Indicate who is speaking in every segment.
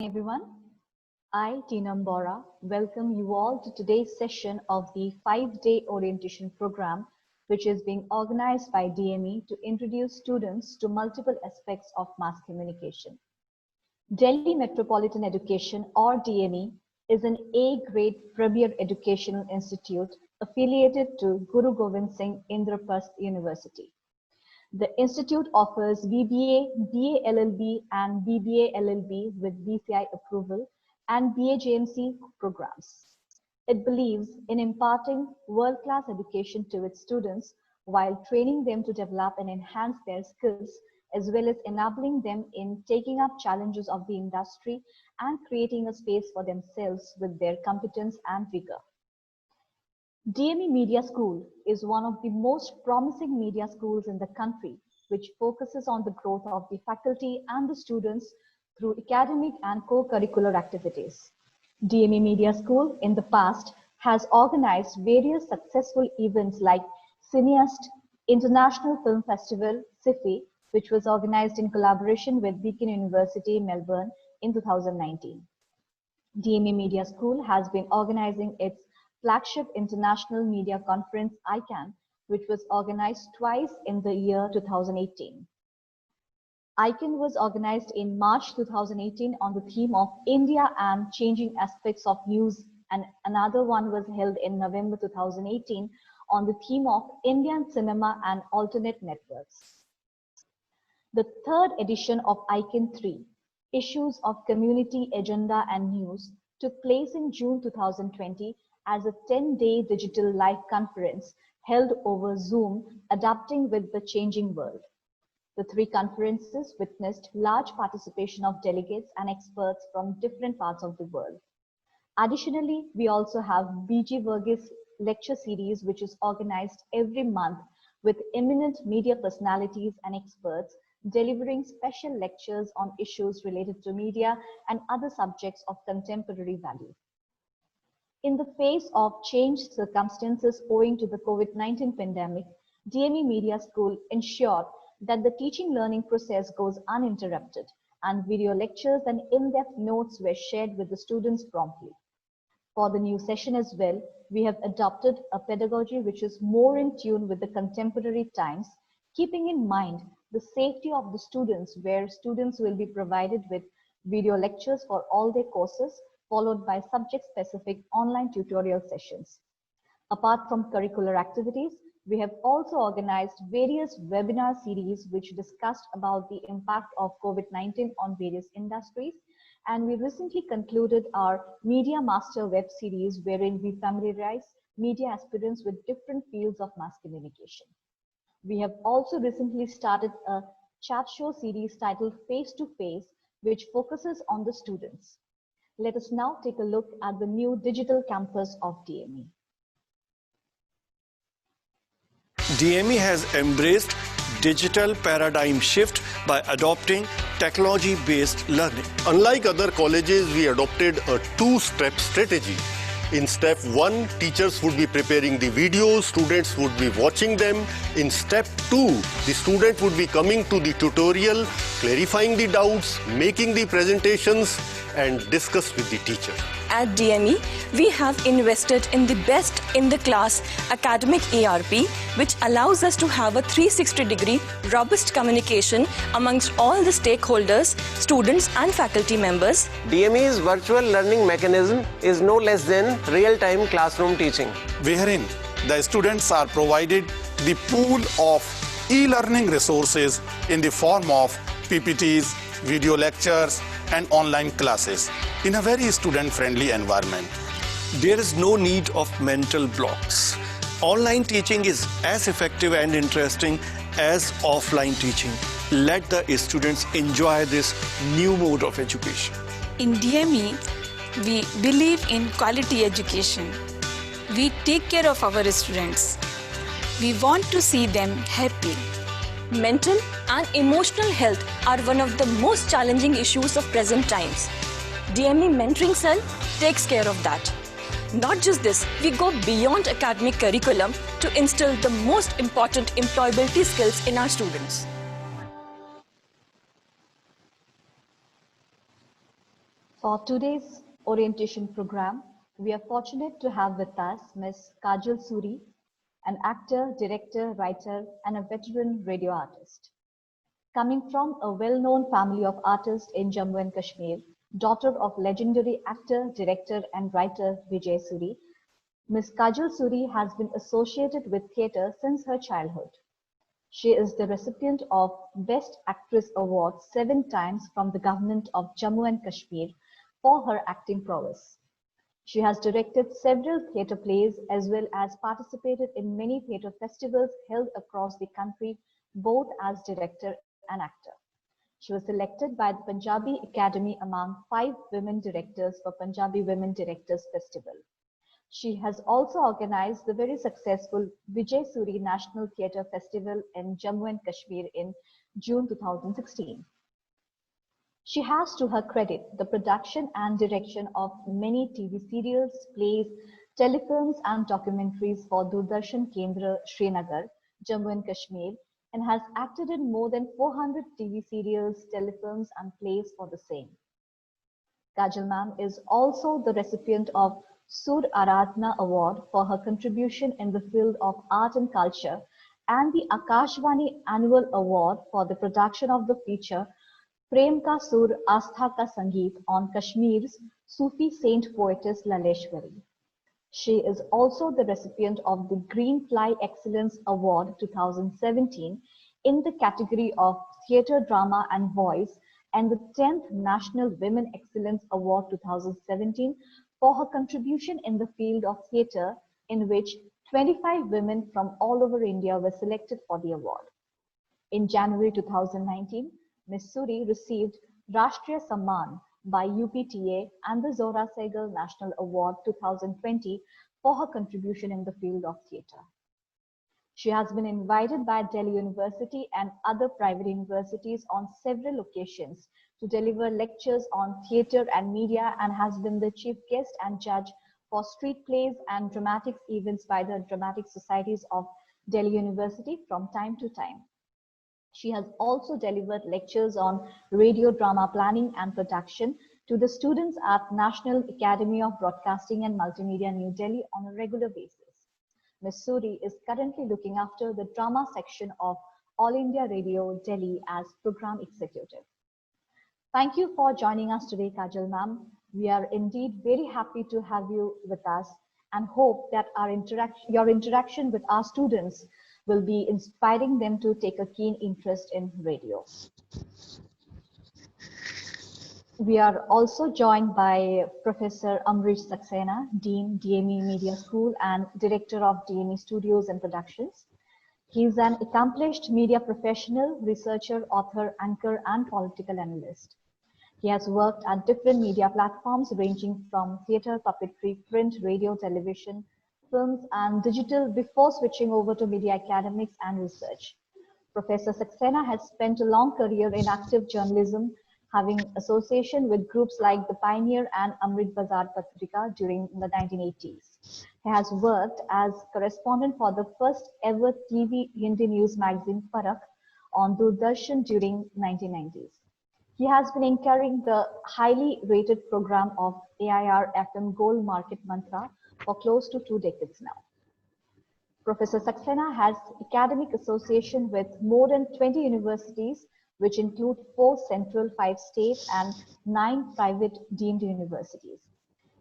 Speaker 1: Everyone. I, Teenam Bora, welcome you all to today's session of the 5-day orientation program, which is being organized by DME to introduce students to multiple aspects of mass communication. Delhi Metropolitan Education, or DME, is an A-grade premier educational institute affiliated to Guru Gobind Singh Indraprasth University. The institute offers BBA, BA LLB and BBA LLB with BCI approval and BA JMC programs. It believes in imparting world-class education to its students while training them to develop and enhance their skills, as well as enabling them in taking up challenges of the industry and creating a space for themselves with their competence and vigor. DME Media School is one of the most promising media schools in the country, which focuses on the growth of the faculty and the students through academic and co-curricular activities. DME Media School in the past has organized various successful events like Cineast International Film Festival, CIFI, which was organized in collaboration with Deakin University, Melbourne in 2019. DME Media School has been organizing its flagship International Media Conference, ICANN, which was organized twice in the year 2018. ICANN was organized in March 2018 on the theme of India and Changing Aspects of News, and another one was held in November 2018 on the theme of Indian Cinema and Alternate Networks. The third edition of ICANN 3, Issues of Community Agenda and News, took place in June 2020 as a 10-day digital live conference held over Zoom, adapting with the changing world. The three conferences witnessed large participation of delegates and experts from different parts of the world. Additionally, we also have BG Verghese lecture series, which is organized every month with eminent media personalities and experts delivering special lectures on issues related to media and other subjects of contemporary value. In the face of changed circumstances owing to the COVID-19 pandemic, DME Media School ensured that the teaching learning process goes uninterrupted and video lectures and in-depth notes were shared with the students promptly. For the new session as well, we have adopted a pedagogy which is more in tune with the contemporary times, keeping in mind the safety of the students, where students will be provided with video lectures for all their courses, followed by subject-specific online tutorial sessions. Apart from curricular activities, we have also organized various webinar series which discussed about the impact of COVID-19 on various industries. And we recently concluded our Media Master web series, wherein we familiarize media aspirants with different fields of mass communication. We have also recently started a chat show series titled Face to Face, which focuses on the students. Let us now take a look at the new digital campus of DME.
Speaker 2: DME has embraced digital paradigm shift by adopting technology-based learning.
Speaker 3: Unlike other colleges, we adopted a two-step strategy. In step 1, teachers would be preparing the videos, students would be watching them. In step 2, the student would be coming to the tutorial, clarifying the doubts, making the presentations, and discuss with the teacher.
Speaker 4: At DME, we have invested in the best in the class academic ERP, which allows us to have a 360-degree robust communication amongst all the stakeholders, students and faculty members.
Speaker 5: DME's virtual learning mechanism is no less than real-time classroom teaching,
Speaker 6: wherein the students are provided the pool of e-learning resources in the form of PPTs, video lectures, and online classes in a very student-friendly environment.
Speaker 2: There is no need of mental blocks. Online teaching is as effective and interesting as offline teaching. Let the students enjoy this new mode of education.
Speaker 7: In DME, we believe in quality education. We take care of our students. We want to see them happy.
Speaker 4: Mental and emotional health are one of the most challenging issues of present times. DME Mentoring Cell takes care of that. Not just this, we go beyond academic curriculum to instill the most important employability skills in our students.
Speaker 1: For today's orientation program, we are fortunate to have with us Ms. Kajal Suri, an actor, director, writer, and a veteran radio artist. Coming from a well-known family of artists in Jammu and Kashmir, daughter of legendary actor, director, and writer Vijay Suri, Ms. Kajal Suri has been associated with theatre since her childhood. She is the recipient of Best Actress Award 7 times from the government of Jammu and Kashmir for her acting prowess. She has directed several theatre plays as well as participated in many theatre festivals held across the country, both as director and actor. She was selected by the Punjabi Academy among 5 women directors for Punjabi Women Directors Festival. She has also organized the very successful Vijay Suri National Theatre Festival in Jammu and Kashmir in June 2016. She has to her credit the production and direction of many TV serials, plays, telefilms and documentaries for Doordarshan Kendra Srinagar, Jammu and Kashmir, and has acted in more than 400 TV serials, telefilms and plays for the same. Kajal ma'am is also the recipient of Sur Aradhna Award for her contribution in the field of art and culture and the Akashvani Annual Award for the production of the feature Prem Ka Sur Astha Ka Sangeet on Kashmir's Sufi saint poetess Laleshwari. She is also the recipient of the Green Fly Excellence Award 2017 in the category of Theatre, Drama and Voice and the 10th National Women Excellence Award 2017 for her contribution in the field of theatre, in which 25 women from all over India were selected for the award. In January 2019, Ms. Suri received Rashtriya Samman by UPTA and the Zora Sehgal National Award 2020 for her contribution in the field of theatre. She has been invited by Delhi University and other private universities on several occasions to deliver lectures on theatre and media and has been the chief guest and judge for street plays and dramatic events by the Dramatic Societies of Delhi University from time to time. She has also delivered lectures on radio drama planning and production to the students at National Academy of Broadcasting and Multimedia, New Delhi on a regular basis. Ms. Suri is currently looking after the drama section of All India Radio, Delhi as program executive. Thank you for joining us today, Kajal ma'am. We are indeed very happy to have you with us and hope that your interaction with our students will be inspiring them to take a keen interest in radio. We are also joined by Professor Amrish Saxena, Dean, DME Media School and Director of DME Studios and Productions. He is an accomplished media professional, researcher, author, anchor, and political analyst. He has worked at different media platforms ranging from theatre, puppetry, print, radio, television, films, and digital before switching over to media academics and research. Professor Saxena has spent a long career in active journalism, having association with groups like The Pioneer and Amrit Bazar Patrika during the 1980s. He has worked as correspondent for the first ever TV Hindi news magazine Parak on Doordarshan during 1990s. He has been anchoring the highly rated program of AIR FM Gold Market Mantra for close to 2 decades now. Professor Saxena has academic association with more than 20 universities, which include 4 central, 5 state, and 9 private deemed universities.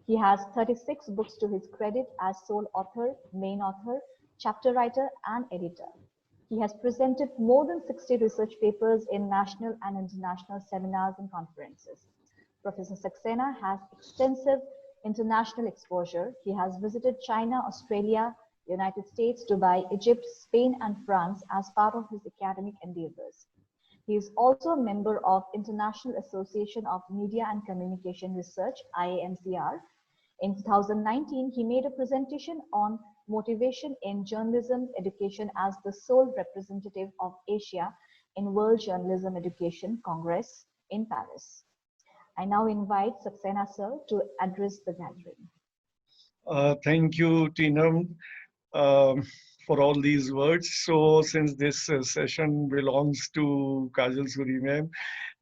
Speaker 1: He has 36 books to his credit as sole author, main author, chapter writer, and editor. He has presented more than 60 research papers in national and international seminars and conferences. Professor Saxena has extensive international exposure. He has visited China, Australia, United States, Dubai, Egypt, Spain, and France as part of his academic endeavors. He is also a member of International Association of Media and Communication Research, IAMCR. In 2019, he made a presentation on motivation in journalism education as the sole representative of Asia in World Journalism Education Congress in Paris. I now invite Saxena sir to address the gathering.
Speaker 8: Thank you, Teenam, for all these words. So since this session belongs to Kajal Suri ma'am,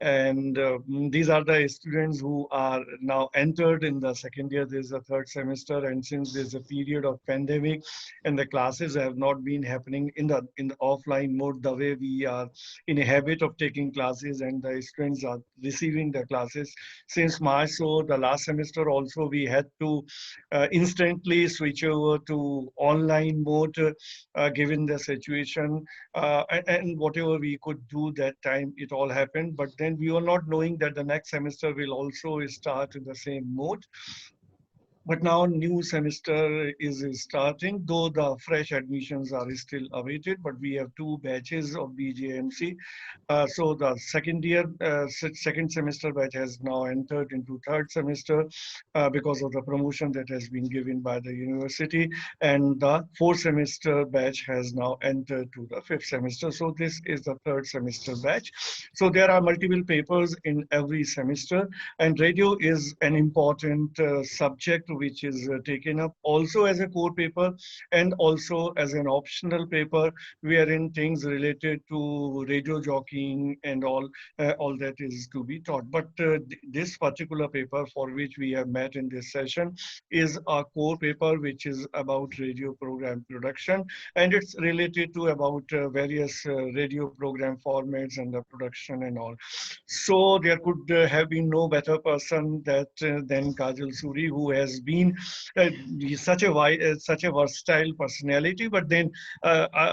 Speaker 8: And these are the students who are now entered in the second year. This is the third semester, and since there's a period of pandemic and the classes have not been happening in the offline mode the way we are in a habit of taking classes, and the students are receiving the classes since March. So the last semester also we had to instantly switch over to online mode given the situation, and whatever we could do that time, it all happened. But then we were not knowing that the next semester will also start in the same mode. But now new semester is starting, though the fresh admissions are still awaited, but we have 2 batches of BJMC. So the second semester batch has now entered into third semester because of the promotion that has been given by the university. And the fourth semester batch has now entered to the fifth semester. So this is the third semester batch. So there are multiple papers in every semester, and radio is an important subject which is taken up also as a core paper and also as an optional paper, wherein things related to radio jockeying and all that is to be taught. But this particular paper for which we have met in this session is a core paper which is about radio program production, and it's related to about various radio program formats and the production and all. So there could have been no better person than Kajal Suri, who has been such a versatile personality. But then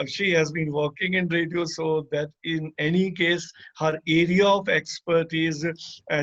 Speaker 8: she has been working in radio, so that in any case, her area of expertise,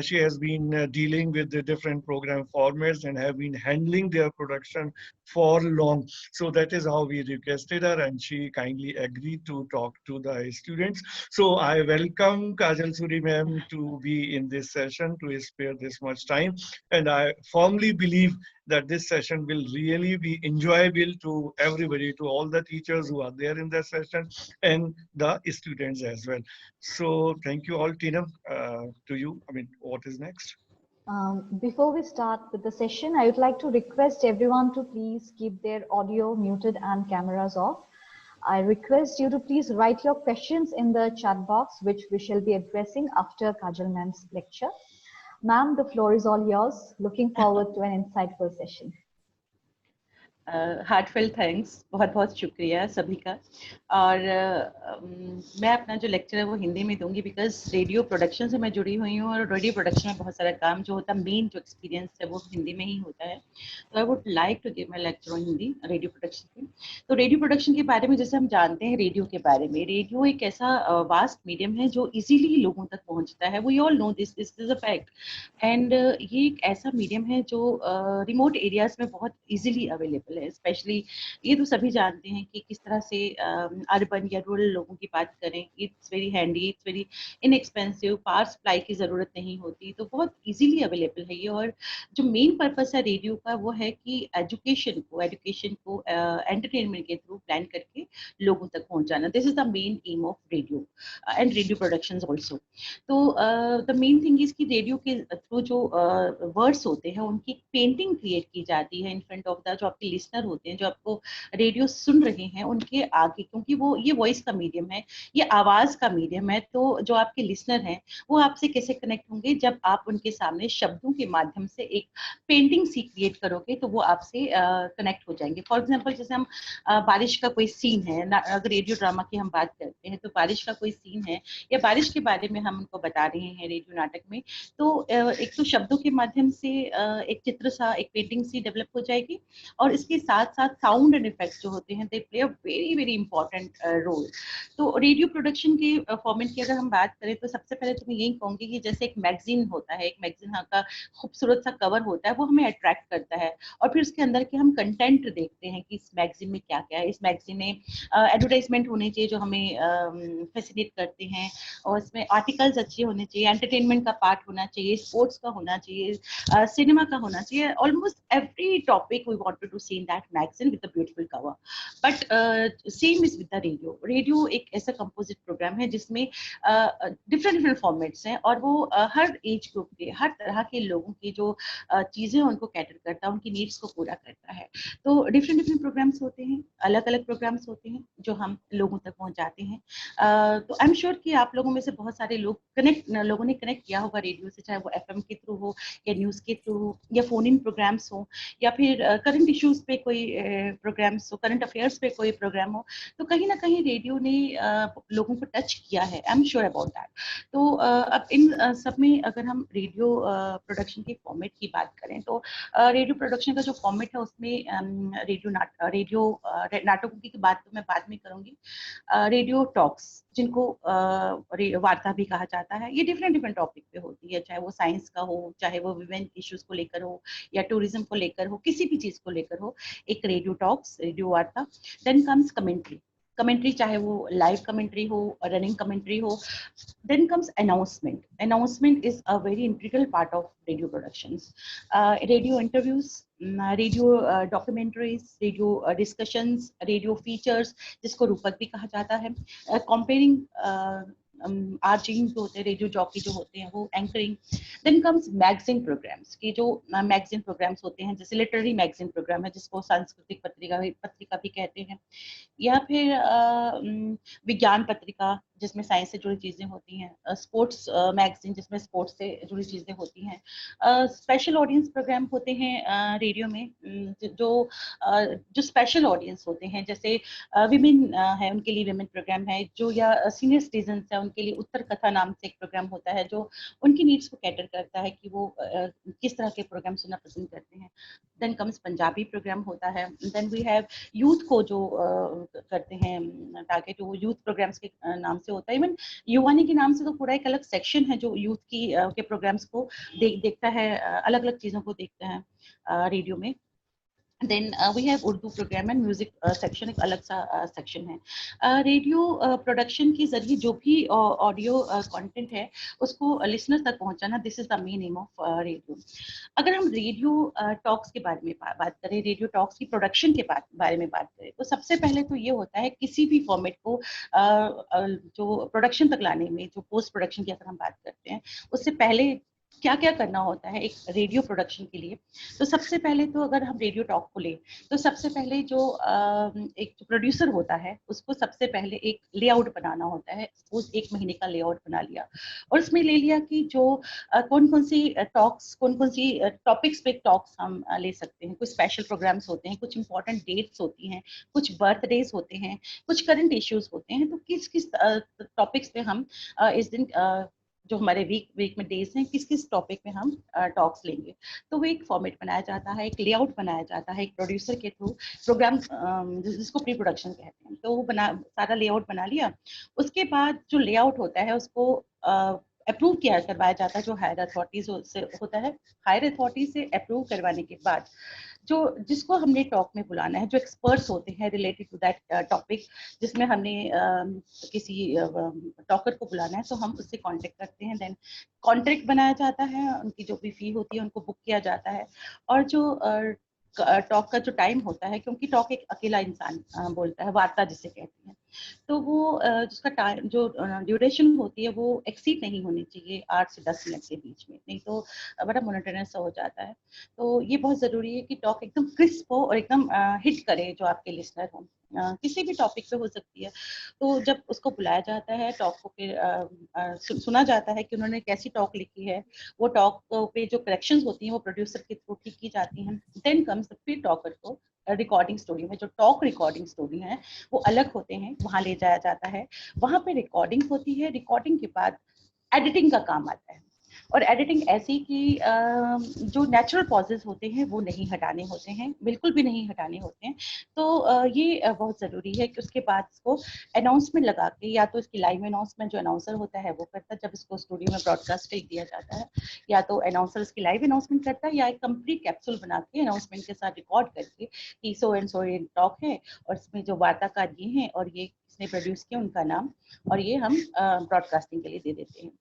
Speaker 8: she has been dealing with the different program formats and have been handling their production for long. So that is how we requested her, and she kindly agreed to talk to the students. So I welcome Kajal Suri ma'am to be in this session, to spare this much time. And I firmly believe that this session will really be enjoyable to everybody, to all the teachers who are there in the session and the students as well. So thank you all. Tina, to you. I mean, what is next?
Speaker 1: Before we start with the session, I would like to request everyone to please keep their audio muted and cameras off. I request you to please write your questions in the chat box, which we shall be addressing after Kajal ma'am's lecture. Ma'am, the floor is all yours. Looking forward to an insightful session.
Speaker 9: Heartfelt thanks, बहुत बहुत शुक्रिया सभी का। और मैं अपना जो lecture है वो हिंदी में दूंगी, बिकॉज रेडियो प्रोडक्शन से मैं जुड़ी हुई हूँ और रेडियो प्रोडक्शन में बहुत सारा काम जो होता है, मेन जो एक्सपीरियंस है वो हिंदी में ही होता है। तो I would like to give my lecture on Hindi radio production पे। तो रेडियो प्रोडक्शन के बारे में जैसे हम जानते हैं, रेडियो के बारे में, रेडियो एक ऐसा वास्ट मीडियम है जो इजीली लोगों तक पहुँचता है। We all know this is a fact. And ये एक ऐसा मीडियम है जो रिमोट एरियाज में बहुत ईजिली अवेलेबल है। स्पेशली ये तो सभी जानते हैं कि किस तरह से अर्बन या रूरल लोगों की बात करें, it's very handy, it's very inexpensive, power supply की ज़रूरत नहीं होती, तो बहुत इजीली अवेलेबल है ये। और जो मेन पर्पस है रेडियो का वो है कि एजुकेशन को एंटरटेनमेंट के थ्रू प्लान करके लोगों तक पहुंचाना। This is the main M of radio and radio productions also. तो द मेन थिंग इज कि रेडियो के थ्रू जो वर्ड्स होते हैं उनकी पेंटिंग क्रिएट की जाती है इन फ्रंट ऑफ द जो आपके लिसनर होते हैं, जो आपको रेडियो सुन रहे हैं उनके आगे, क्योंकि वो ये वॉइस का मीडियम है, ये आवाज का मीडियम है। तो जो आपके लिसनर हैं वो आपसे कैसे कनेक्ट होंगे? जब आप उनके सामने शब्दों के माध्यम से एक पेंटिंग सी क्रिएट करोगे तो वो आपसे कनेक्ट हो जाएंगे। फॉर एग्जाम्पल, जैसे हम बारिश का कोई सीन है, अगर रेडियो ड्रामा की हम बात करते हैं तो बारिश का कोई सीन है या बारिश के बारे में हम उनको बता रहे हैं रेडियो नाटक में, तो एक तो शब्दों के माध्यम से एक चित्र सा, एक पेंटिंग सी डेवलप हो जाएगी, और इसके साथ साथ साउंड एंड इफेक्ट्स जो होते हैं they play a very very important role. तो रेडियो प्रोडक्शन के फॉर्मेट की अगर हम बात करें तो सबसे पहले तो मैं यही कहूँगी कि जैसे एक मैगजीन होता है, एक मैगजीन का खूबसूरत सा कवर होता है, वो हमें अट्रैक्ट करता है, और फिर उसके अंदर के हम कंटेंट देखते हैं कि इस मैगजीन में क्या क्या है। इस मैगजीन में एडवर्टाइजमेंट होने चाहिए जो हमें फैसिनेट करते हैं, और इसमें आर्टिकल्स अच्छे होने चाहिए, एंटरटेनमेंट का पार्ट होना चाहिए, स्पोर्ट्स का होना चाहिए, सिनेमा का होना चाहिए। Almost every topic we wanted to see in that magazine with a beautiful cover. But same is with the radio. Radio एक ऐसा composite program है जिसमें different formats हैं और वो हर एज ग्रुप के, हर तरह के लोगों की जो चीजें उनको कैटर करता है, उनकी नीड्स को पूरा करता है. तो डिफरेंट प्रोग्राम्स होते हैं, अलग अलग प्रोग्राम्स होते हैं जो हम लोगों तक पहुंचाते हैं. तो आई एम श्योर कि आप लोगों में से बहुत सारे लोगों ने कनेक्ट किया होगा रेडियो से, चाहे वो FM के थ्रू हो या न्यूज़ के थ्रू हो या फोन इन प्रोग्राम्स हो या फिर करंट इश्यूज पे कोई प्रोग्राम्स हो, करंट अफेयर्स पे कोई प्रोग्राम हो. तो कहीं ना कहीं रेडियो ने लोगों को टच किया है. I am sure about that. तो अब इन सब में अगर हम रेडियो प्रोडक्शन के फॉर्मेट की बात करें तो रेडियो प्रोडक्शन का जो फॉर्मेट है उसमें रेडियो नाटकों की बात तो मैं बाद में करूंगी. रेडियो टॉक्स जिनको वार्ता भी कहा जाता है, ये डिफरेंट टॉपिक पे होती है, चाहे वो साइंस का हो, चाहे वो विमेन इश्यूज को लेकर हो या टूरिज्म को लेकर हो, किसी भी चीज को लेकर हो, एक रेडियो टॉक्स, रेडियो वार्ता. देन कम्स कमेंट्री, चाहे वो लाइव कमेंट्री हो, रनिंग कमेंट्री हो. Then comes announcement. Announcement is a very integral part of radio productions. Radio interviews, radio documentaries, radio discussions, radio features, जिसको रूपक भी कहा जाता है. Comparing आरजिंग जो होते हैं, रेडियो जॉकी जो होते हैं, वो anchoring. Then comes magazine programs, की जो मैगजीन प्रोग्राम्स होते हैं, जैसे लिटरेरी मैगजीन प्रोग्राम है जिसको सांस्कृतिक पत्रिका भी कहते हैं, या फिर विज्ञान पत्रिका जिसमें साइंस से जुड़ी चीजें होती हैं, स्पोर्ट्स मैगजीन जिसमें स्पोर्ट्स से जुड़ी चीजें होती हैं. स्पेशल ऑडियंस प्रोग्राम होते हैं रेडियो में, जो स्पेशल ऑडियंस होते हैं, जैसे विमेन है उनके लिए विमेन प्रोग्राम है, जो या सीनियर सिटीजन है उनके लिए उत्तर कथा नाम से एक प्रोग्राम होता है जो उनकी नीड्स को कैटर करता है कि वो किस तरह के प्रोग्राम सुनना पसंद करते हैं. देन कम्स पंजाबी प्रोग्राम होता है. देन वी हैव यूथ को जो करते हैं टारगेट, वो यूथ प्रोग्राम्स के नाम से होता है. इवन युवानी के नाम से तो पूरा एक अलग सेक्शन है जो यूथ की के प्रोग्राम्स को देखता है, अलग अलग चीजों को देखता है रेडियो में. Then we have Urdu program and music section, एक अलग सा सेक्शन है. रेडियो प्रोडक्शन के जरिए जो भी ऑडियो कंटेंट है उसको लिसनर तक पहुंचाना, this is the main M of radio. अगर हम रेडियो टॉक्स के बारे में बात करें, रेडियो टॉक्स की प्रोडक्शन के बारे में बात करें, तो सबसे पहले तो ये होता है किसी भी फॉर्मेट को जो प्रोडक्शन तक लाने में, जो पोस्ट प्रोडक्शन की अगर हम बात करते हैं, उससे पहले क्या क्या करना होता है एक रेडियो प्रोडक्शन के लिए. तो सबसे पहले तो अगर हम रेडियो टॉक को लें तो सबसे पहले जो एक प्रोड्यूसर होता है उसको सबसे पहले एक लेआउट बनाना होता है. उस 1 महीने का लेआउट बना लिया और उसमें ले लिया कि जो कौन कौन सी टॉक्स, कौन कौन सी टॉपिक्स पे टॉक्स हम ले सकते हैं. कुछ स्पेशल प्रोग्राम्स होते हैं, कुछ इंपॉर्टेंट डेट्स होती हैं, कुछ बर्थडेज होते हैं, कुछ करंट इश्यूज होते हैं. तो किस किस टॉपिक्स पे हम इस दिन जो हमारे वीक में डेज हैं, किस किस टॉपिक में हम टॉक्स लेंगे. तो वो एक फॉर्मेट बनाया जाता है, एक लेआउट बनाया जाता है एक प्रोड्यूसर के थ्रू. प्रोग्राम जिसको प्री प्रोडक्शन कहते हैं, तो वो सारा लेआउट बना लिया. उसके बाद जो लेआउट होता है उसको अप्रूव करवाया जाता है जो हायर अथॉरिटीज से होता है. हायर अथॉरिटी से अप्रूव करवाने के बाद जिसको हमने टॉक में बुलाना है, जो एक्सपर्ट्स होते हैं रिलेटेड टू दैट टॉपिक, जिसमें हमने किसी टॉकर को बुलाना है, तो हम उससे कांटेक्ट करते हैं. देन कॉन्ट्रैक्ट बनाया जाता है, उनकी जो भी फी होती है उनको बुक किया जाता है. और जो टॉक का जो टाइम होता है, क्योंकि टॉक एक अकेला इंसान बोलता है, वार्ता जिसे कहते हैं, तो वो जिसका टाइम, जो ड्यूरेशन होती है वो एक्सीड नहीं होनी चाहिए 8 से 10 मिनट के बीच में, नहीं तो बड़ा मोनोटोनस हो जाता है. तो ये बहुत ज़रूरी है कि टॉक एकदम क्रिस्प हो और एकदम हिट करे जो आपके लिसनर हों. किसी भी टॉपिक पे हो सकती है. तो जब उसको बुलाया जाता है, टॉक को फिर सुना जाता है कि उन्होंने कैसी टॉक लिखी है. वो टॉक पे जो करेक्शंस होती हैं वो प्रोड्यूसर के थ्रू ठीक की जाती हैं. देन कम्स फिर टॉकर को रिकॉर्डिंग स्टूडियो में, जो टॉक रिकॉर्डिंग स्टूडियो है वो अलग होते हैं, वहां ले जाया जाता है. वहां पे रिकॉर्डिंग होती है. रिकॉर्डिंग के बाद एडिटिंग का काम आता है. और एडिटिंग ऐसी कि जो नेचुरल पॉजेस होते हैं वो नहीं हटाने होते हैं, बिल्कुल भी नहीं हटाने होते हैं. तो ये बहुत ज़रूरी है कि उसके बाद इसको अनाउंसमेंट लगा के, या तो इसकी लाइव अनाउंसमेंट जो अनाउंसर होता है वो करता है जब इसको स्टूडियो में ब्रॉडकास्ट दिया जाता है, या तो अनाउंसर इसकी लाइव अनाउंसमेंट करता है, या एक कंप्लीट कैप्सूल बना के अनाउंसमेंट के साथ रिकॉर्ड करके कि सो एंड सो ये टॉक है और इसमें जो वार्ताकार ये हैं और ये किसने प्रोड्यूस किया उनका नाम, और ये हम ब्रॉडकास्टिंग के लिए दे देते हैं.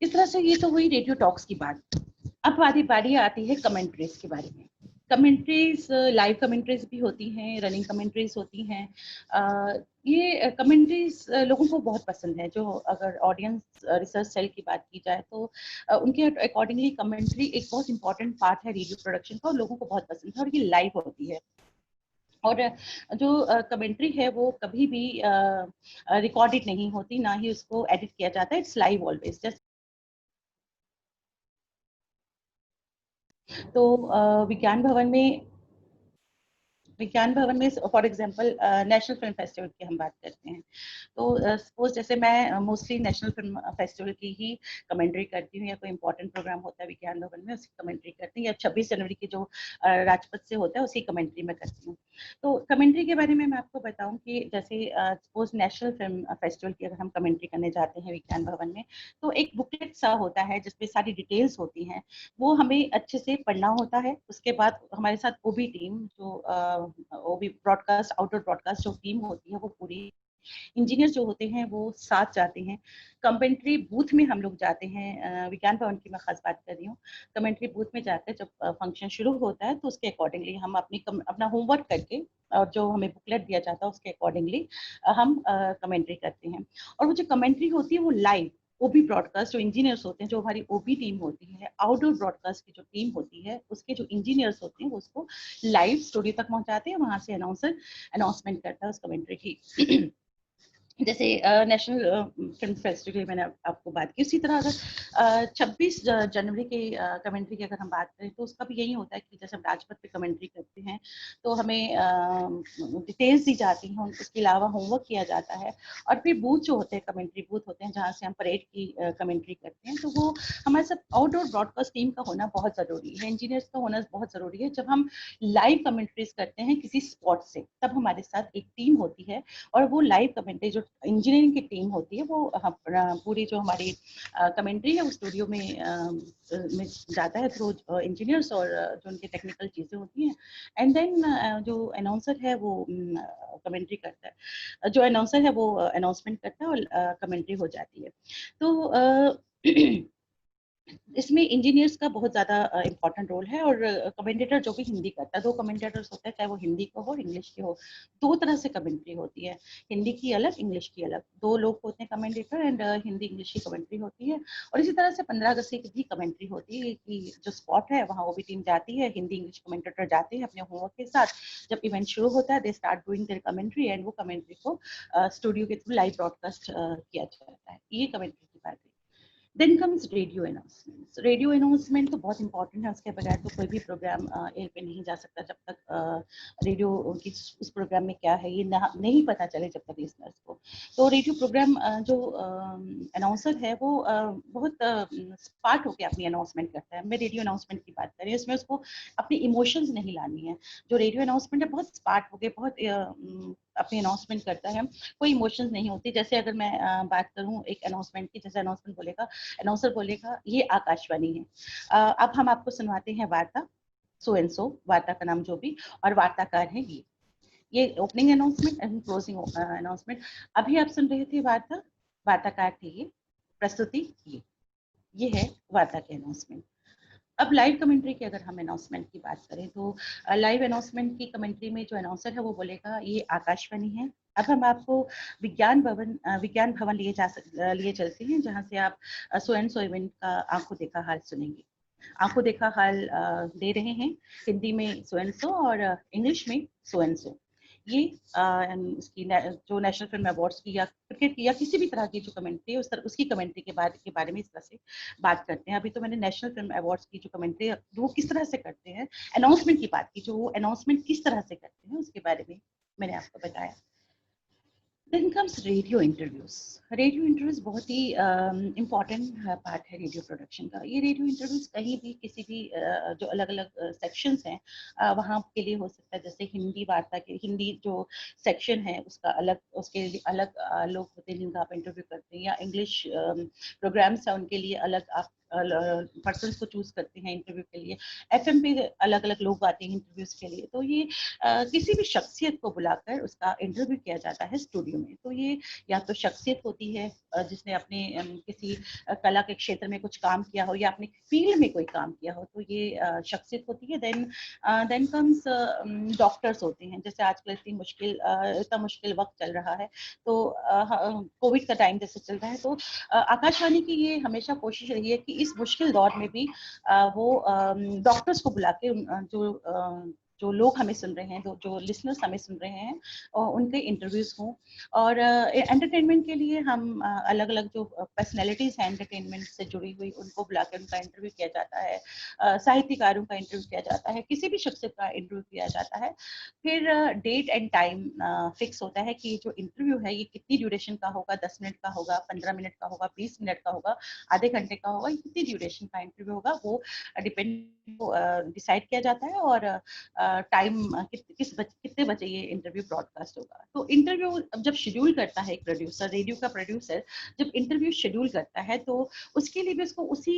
Speaker 9: इस तरह से ये तो हुई रेडियो टॉक्स की बात. अब बारी आती है कमेंट्रीज के बारे में. कमेंट्रीज, लाइव कमेंट्रीज भी होती हैं, रनिंग कमेंट्रीज होती हैं। ये कमेंट्रीज लोगों को बहुत पसंद है। जो अगर ऑडियंस रिसर्च सेल की बात की जाए तो उनके अकॉर्डिंगली कमेंट्री एक बहुत इंपॉर्टेंट पार्ट है रेडियो प्रोडक्शन का, और लोगों को बहुत पसंद है, और ये लाइव होती है। और जो कमेंट्री है वो कभी भी रिकॉर्डेड नहीं होती, ना ही उसको एडिट किया जाता है। It's live always. जस्ट तो विज्ञान भवन में for example national film festival की हम बात करते हैं, तो सपोज जैसे मैं मोस्टली नेशनल फिल्म फेस्टिवल की ही कमेंट्री करती हूँ, या कोई इंपॉर्टेंट प्रोग्राम होता है विज्ञान भवन में उसकी कमेंट्री करती हूँ, या 26 जनवरी की जो राजपथ से होता है उसकी कमेंट्री में करती हूँ। तो कमेंट्री के बारे में मैं आपको बताऊं कि जैसे सपोज नेशनल फिल्म फेस्टिवल की अगर हम कमेंट्री करने जाते हैं विज्ञान भवन में, तो एक बुकलेट सा होता है जिसपे सारी डिटेल्स होती हैं, वो हमें अच्छे से पढ़ना होता है। उसके बाद हमारे साथ ओबी टीम, जो ओबी ब्रॉडकास्ट, आउटडोर ब्रॉडकास्ट जो टीम होती है, वो पूरी इंजीनियर जो होते हैं वो साथ जाते हैं। कमेंट्री बूथ में हम लोग जाते हैं, विज्ञान भवन की मैं खास बात कर रही हूँ। कमेंट्री बूथ में जाकर जब फंक्शन शुरू होता है तो उसके अकॉर्डिंगली हम अपना होमवर्क करके, और जो हमें बुकलेट दिया जाता है उसके अकॉर्डिंगली हम कमेंट्री करते हैं। और वो जो कमेंट्री होती है वो लाइव ओबी ब्रॉडकास्ट, जो इंजीनियर्स होते हैं, जो हमारी ओबी टीम होती है, आउटडोर ब्रॉडकास्ट की जो टीम होती है, उसके जो इंजीनियर्स होते हैं वो उसको लाइव स्टूडियो तक पहुंचाते हैं। वहां से अनाउंसर अनाउंसमेंट करता है उस कमेंट्री की। जैसे नेशनल फिल्म फेस्टिवल मैंने आपको बात की, उसी तरह अगर 26 जनवरी के कमेंट्री की अगर हम बात करें तो उसका भी यही होता है कि जैसे हम राजपथ पे कमेंट्री करते हैं तो हमें डिटेल्स दी जाती हैं, उसके अलावा होमवर्क किया जाता है। और फिर बूथ जो होते हैं, कमेंट्री बूथ होते हैं जहाँ से हम परेड की कमेंट्री करते हैं, तो वो हमारे साथ आउटडोर ब्रॉडकास्ट टीम का होना बहुत ज़रूरी है, इंजीनियर्स का होना बहुत ज़रूरी है। जब हम लाइव कमेंट्रीज करते हैं किसी स्पॉट से, तब हमारे साथ एक टीम होती है, और वो लाइव कमेंट्री जो इंजीनियरिंग की टीम होती है वो पूरी जो हमारी कमेंट्री है वो स्टूडियो में जाता है थ्रू इंजीनियर्स, और जो उनकी टेक्निकल चीज़ें होती हैं। एंड देन जो अनाउंसर है वो कमेंट्री करता है, जो अनाउंसर है वो अनाउंसमेंट करता है, और कमेंट्री हो जाती है। तो इसमें इंजीनियर्स का बहुत ज़्यादा इंपॉर्टेंट रोल है। और कमेंटेटर जो भी हिंदी करता है, 2 कमेंटेटर्स होते हैं, चाहे वो हिंदी का हो इंग्लिश के हो। 2 तरह से कमेंट्री होती है, हिंदी की अलग, इंग्लिश की अलग। 2 लोग होते हैं कमेंटेटर, एंड हिंदी इंग्लिश की कमेंट्री होती है। और इसी तरह से 15 अगस्त की भी कमेंट्री होती है कि जो स्पॉट है वहाँ वो भी टीम जाती है, हिंदी इंग्लिश कमेंटेटर जाते हैं अपने होमवर्क के साथ। जब इवेंट शुरू होता है they start doing their commentary, and वो कमेंट्री को स्टूडियो के थ्रू लाइव ब्रॉडकास्ट किया जाता है। ये कमेंट्री की बात है। Then comes radio announcement. Radio announcement तो बहुत इंपॉर्टेंट है, उसके बगैर तो कोई भी प्रोग्राम एयर पे नहीं जा सकता जब तक रेडियो की उस प्रोग्राम में क्या है ये नहीं पता चले जब तक लिसनर्स को। तो रेडियो प्रोग्राम जो अनाउंसर है वो बहुत स्पार्ट होकर अपनी अनाउंसमेंट करता है। मैं रेडियो अनाउंसमेंट की बात करें, इसमें उसको अपनी इमोशंस नहीं लानी है। जो रेडियो अनाउंसमेंट है बहुत स्पार्ट होकर बहुत अपनी अनाउंसमेंट करता है, कोई इमोशंस नहीं होती। जैसे अगर मैं बात करूं एक अनाउंसमेंट की, जैसे अनाउंसर बोलेगा ये आकाशवाणी है, अब हम आपको सुनवाते हैं वार्ता, सो एंड सो, वार्ता का नाम जो भी, और वार्ताकार है ये opening announcement and closing announcement. अभी आप सुन रहे थे वार्ता, वार्ताकार थे ये, प्रस्तुति ये है वार्ता के अनाउंसमेंट। अब लाइव कमेंट्री की अगर हम अनाउंसमेंट की बात करें तो लाइव अनाउंसमेंट की कमेंट्री में जो अनाउंसर है वो बोलेगा ये आकाशवाणी है। अब हम आपको विज्ञान भवन लिए चलते हैं, जहाँ से आप सो एंड सो इवेंट का आंखों देखा हाल सुनेंगे। आंखों देखा हाल दे रहे हैं हिंदी में सो एंड सो, और इंग्लिश में सो एंड सो। ये उसकी जो नेशनल फिल्म अवार्ड्स की या क्रिकेट की या किसी भी तरह की जो कमेंट्री है उसकी कमेंट्री के बारे में इस तरह से बात करते हैं। अभी तो मैंने नेशनल फिल्म अवार्ड्स की जो कमेंट्री वो किस तरह से करते हैं, अनाउंसमेंट की बात की, जो वो अनाउंसमेंट किस तरह से करते हैं उसके बारे में मैंने आपको बताया। Then comes radio interviews. Radio interviews बहुत ही इम्पॉर्टेंट पार्ट है रेडियो प्रोडक्शन का। ये रेडियो इंटरव्यूज कहीं भी किसी भी जो अलग अलग सेक्शंस हैं वहाँ के लिए हो सकता है। जैसे हिंदी वार्ता के हिंदी जो सेक्शन है उसका अलग, उसके लिए अलग लोग होते हैं जिनका आप इंटरव्यू करते हैं, या इंग्लिश प्रोग्राम्स हैं उनके लिए अलग आप पर्सन्स को चूज करते हैं इंटरव्यू के लिए, FM पे अलग अलग लोग आते हैं इंटरव्यूज के लिए। तो ये किसी भी शख्सियत को बुलाकर उसका इंटरव्यू किया जाता है स्टूडियो में। तो ये या तो शख्सियत होती है जिसने अपने किसी कला के क्षेत्र में कुछ काम किया हो या अपने फील्ड में कोई काम किया हो, तो ये शख्सियत होती है। देन कम्स डॉक्टर्स होते हैं। जैसे आजकल इतना मुश्किल वक्त चल रहा है, तो कोविड का टाइम जैसे चल रहा है, तो आकाशवाणी की ये हमेशा कोशिश रही है कि इस मुश्किल दौर में भी वो डॉक्टर्स को बुला के जो लोग हमें सुन रहे हैं, जो लिसनर्स हमें सुन रहे हैं, उनके इंटरव्यूज हों। और एंटरटेनमेंट के लिए हम अलग अलग जो पर्सनैलिटीज हैं एंटरटेनमेंट से जुड़ी हुई, उनको बुला के उनका इंटरव्यू किया जाता है। साहित्यकारों का इंटरव्यू किया जाता है, किसी भी शख्स का इंटरव्यू किया जाता है। फिर डेट एंड टाइम फिक्स होता है कि जो इंटरव्यू है ये कितनी ड्यूरेशन का होगा, 10 मिनट का होगा, 15 मिनट का होगा, 20 मिनट का होगा, आधे घंटे का होगा, कितनी ड्यूरेशन का इंटरव्यू होगा, वो डिसाइड किया जाता है। और टाइम कितने बजे ये इंटरव्यू ब्रॉडकास्ट होगा। तो इंटरव्यू जब शेड्यूल करता है एक प्रोड्यूसर, रेडियो का प्रोड्यूसर जब इंटरव्यू शेड्यूल करता है, तो उसके लिए भी उसको उसी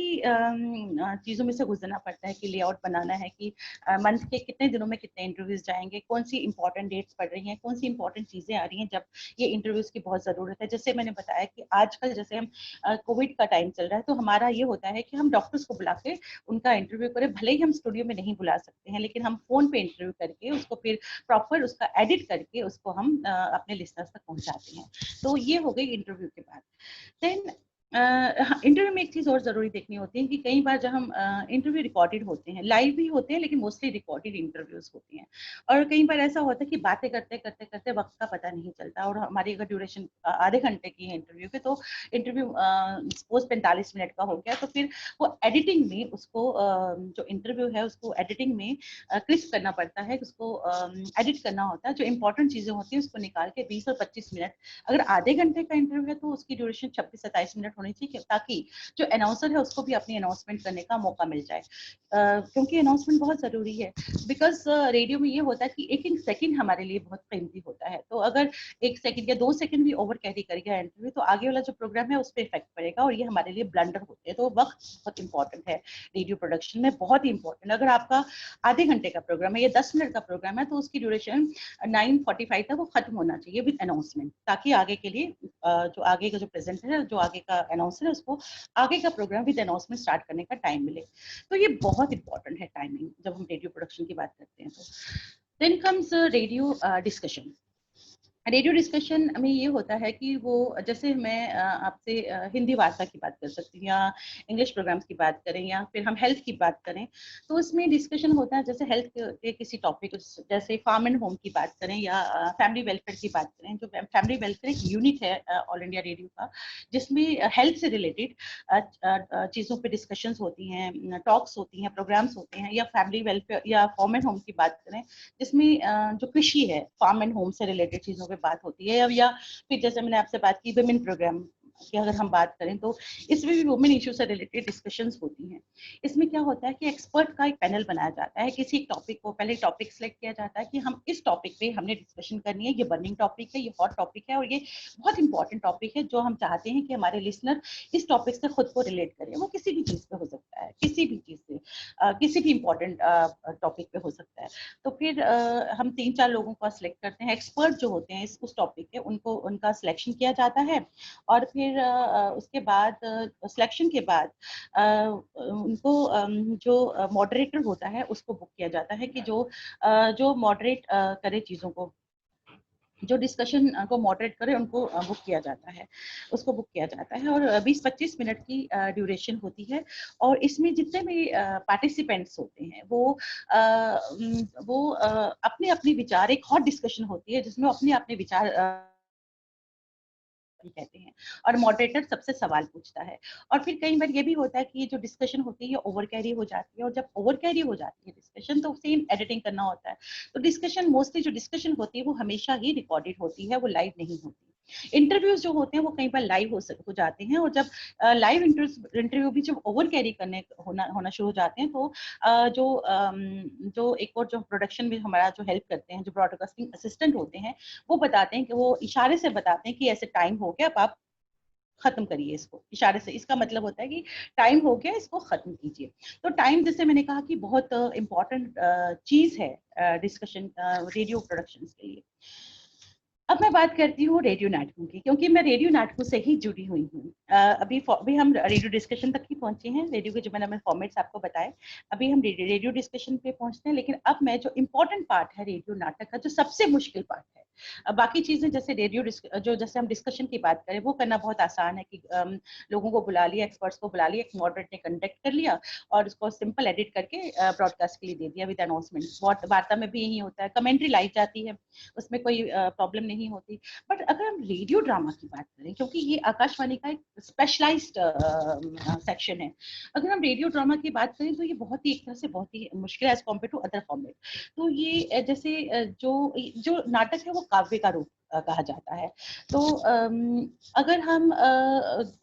Speaker 9: चीज़ों में से गुजरना पड़ता है कि लेआउट बनाना है कि मंथ के कितने दिनों में कितने इंटरव्यूज जाएंगे, कौन सी इंपॉर्टेंट डेट्स पड़ रही हैं, कौन सी इंपॉर्टेंट चीज़ें आ रही हैं जब ये इंटरव्यूज की बहुत ज़रूरत है। जैसे मैंने बताया कि आजकल जैसे हम कोविड का टाइम चल रहा है, तो हमारा ये होता है कि हम डॉक्टर्स को बुला के उनका इंटरव्यू करें। भले ही हम स्टूडियो में नहीं बुला सकते हैं, लेकिन हम फोन पे इंटरव्यू करके उसको फिर प्रॉपर उसका एडिट करके उसको हम अपने लिसनर्स तक पहुंचाते हैं। तो ये हो गई इंटरव्यू के बाद। देन इंटरव्यू में एक चीज़ और ज़रूरी देखनी होती है कि कई बार जब हम इंटरव्यू रिकॉर्डेड होते हैं, लाइव भी होते हैं, लेकिन मोस्टली रिकॉर्डेड इंटरव्यूज होते हैं। और कई बार ऐसा होता है कि बातें करते करते करते वक्त का पता नहीं चलता, और हमारी अगर ड्यूरेशन आधे घंटे की है इंटरव्यू के, तो इंटरव्यू सपोज 45 मिनट का हो गया, तो फिर वो एडिटिंग में उसको जो इंटरव्यू है उसको एडिटिंग में क्रिस्प करना पड़ता है, उसको एडिट करना होता है। जो इंपॉर्टेंट चीज़ें होती हैं उसको निकाल के 20 और 25 मिनट, अगर आधे घंटे का इंटरव्यू है तो उसकी ड्यूरेशन 26-27 मिनट होनी चाहिए, ताकि जो अनाउंसर है उसको भी अपनी अनाउंसमेंट करने का मौका मिल जाए। क्योंकि अनाउंसमेंट बहुत ज़रूरी है, बिकॉज रेडियो में ये होता है कि एक एक सेकंड हमारे लिए बहुत कीमती होता है। तो अगर 1 सेकंड या 2 सेकंड भी ओवर कैरी कर गया इंटरव्यू, तो आगे वाला जो प्रोग्राम है उस पर इफेक्ट पड़ेगा, और ये हमारे लिए ब्लंडर होते हैं। तो वक्त बहुत इंपॉर्टेंट है रेडियो प्रोडक्शन में, बहुत ही इंपॉर्टेंट। अगर आपका आधे घंटे का प्रोग्राम है या 10 मिनट का प्रोग्राम है, तो उसकी ड्यूरेशन 9:45 तक वो खत्म होना चाहिए विद अनाउंसमेंट, ताकि आगे के लिए जो आगे का जो प्रेजेंटर है, जो आगे का अनाउंसर है, उसको आगे का प्रोग्राम विद अनाउंसमेंट स्टार्ट करने का टाइम मिले। तो ये बहुत इंपॉर्टेंट है टाइमिंग, जब हम रेडियो प्रोडक्शन की बात करते हैं। तो then comes radio discussion. Radio discussion में ये होता है कि वो, जैसे मैं आपसे हिंदी वार्ता की बात कर सकती हूँ, या इंग्लिश प्रोग्राम्स की बात करें, या फिर हम हेल्थ की बात करें, तो उसमें डिस्कशन होता है। जैसे हेल्थ के किसी टॉपिक, जैसे फार्म एंड होम की बात करें, या फैमिली वेलफेयर की बात करें। जो फैमिली वेलफेयर एक यूनिट है ऑल इंडिया रेडियो का, जिसमें हेल्थ से रिलेटेड चीज़ों पर डिस्कशन होती हैं, टॉक्स होती हैं, प्रोग्राम्स होते हैं। या फैमिली वेलफेयर या फार्म एंड होम की बात करें, जिसमें जो कृषि है, फार्म एंड होम से रिलेटेड चीज़ों बात होती है। या फिर जैसे मैंने आपसे बात की वुमेन प्रोग्राम की, अगर हम बात करें, तो इसमें भी वुमेन इशू से रिलेटेड डिस्कशंस होती हैं। इसमें क्या होता है कि एक्सपर्ट का एक पैनल बनाया जाता है। किसी टॉपिक को, पहले टॉपिक सेलेक्ट किया जाता है कि हम इस टॉपिक पे हमने डिस्कशन करनी है, ये बर्निंग टॉपिक है, ये हॉट टॉपिक है, और ये बहुत इंपॉर्टेंट टॉपिक है, जो हम चाहते हैं कि हमारे लिसनर इस टॉपिक से खुद को रिलेट करें। वो किसी भी चीज़ पे हो सकता है, किसी भी चीज़ से, किसी भी इंपॉर्टेंट टॉपिक पे हो सकता है। तो फिर हम 3-4 लोगों को सिलेक्ट करते हैं, एक्सपर्ट जो होते हैं उस टॉपिक के, उनका सिलेक्शन किया जाता है। और फिर उसके बाद सिलेक्शन के बाद उनको जो मॉडरेटर होता है उसको बुक किया जाता है, कि जो मॉडरेट करे चीज़ों को, जो डिस्कशन को मॉडरेट करे, उनको बुक किया जाता है, उसको बुक किया जाता है। और 20-25 मिनट की ड्यूरेशन होती है। और इसमें जितने भी पार्टिसिपेंट्स होते हैं, वो अपने अपने विचार, एक हॉट डिस्कशन होती है जिसमें अपने अपने विचार कहते हैं, और मॉडरेटर सबसे सवाल पूछता है। और फिर कई बार ये भी होता है कि ये जो डिस्कशन होती है ये ओवर कैरी हो जाती है, और जब ओवर कैरी हो जाती है डिस्कशन, तो सेम एडिटिंग करना होता है। तो डिस्कशन, मोस्टली जो डिस्कशन होती है वो हमेशा ही रिकॉर्डेड होती है, वो लाइव नहीं होती। इंटरव्यूज जो होते हैं वो कई बार लाइव हो जाते हैं, और जब लाइव इंटरव्यू भी जब ओवर कैरी होना शुरू हो जाते हैं, तो जो एक और जो प्रोडक्शन में हमारा जो हेल्प करते हैं, जो ब्रॉडकास्टिंग असिस्टेंट होते हैं, वो बताते हैं कि वो इशारे से बताते हैं कि ऐसे टाइम हो गया, अब आप खत्म करिए इसको, इशारे से इसका मतलब होता है कि टाइम हो गया, इसको खत्म कीजिए। तो टाइम, जैसे मैंने कहा कि बहुत इम्पोर्टेंट चीज है डिस्कशन रेडियो प्रोडक्शंस के लिए। अब मैं बात करती हूँ रेडियो नाटकों की, क्योंकि मैं रेडियो नाटकों से ही जुड़ी हुई हूँ। अभी हम रेडियो डिस्कशन तक ही पहुंचे हैं, रेडियो के जो मैंने फॉर्मेट्स आपको बताए, अभी हम रेडियो डिस्कशन पे पहुंचते हैं। लेकिन अब मैं जो इम्पोर्टेंट पार्ट है रेडियो नाटक का, जो सबसे मुश्किल पार्ट है, बाकी चीजें जैसे जैसे हम डिस्कशन की बात करें वो करना बहुत आसान है कि लोगों को बुला लिया, एक्सपर्ट्स को बुला लिया, एक मॉडरेट ने कंडक्ट कर लिया और उसको सिंपल एडिट करके ब्रॉडकास्ट के लिए दे दिया विद अनाउंसमेंट। वार्ता में भी यही होता है, कमेंट्री लाइव जाती है, उसमें कोई प्रॉब्लम नहीं होती। बट अगर हम रेडियो ड्रामा की बात करें, क्योंकि ये आकाशवाणी का एक स्पेशलाइज्ड सेक्शन है, अगर हम रेडियो ड्रामा की बात करें तो ये बहुत ही एक तरह से बहुत ही मुश्किल है as compared to other format. तो ये जैसे जो नाटक है वो काव्य का रूप कहा जाता है। तो अगर हम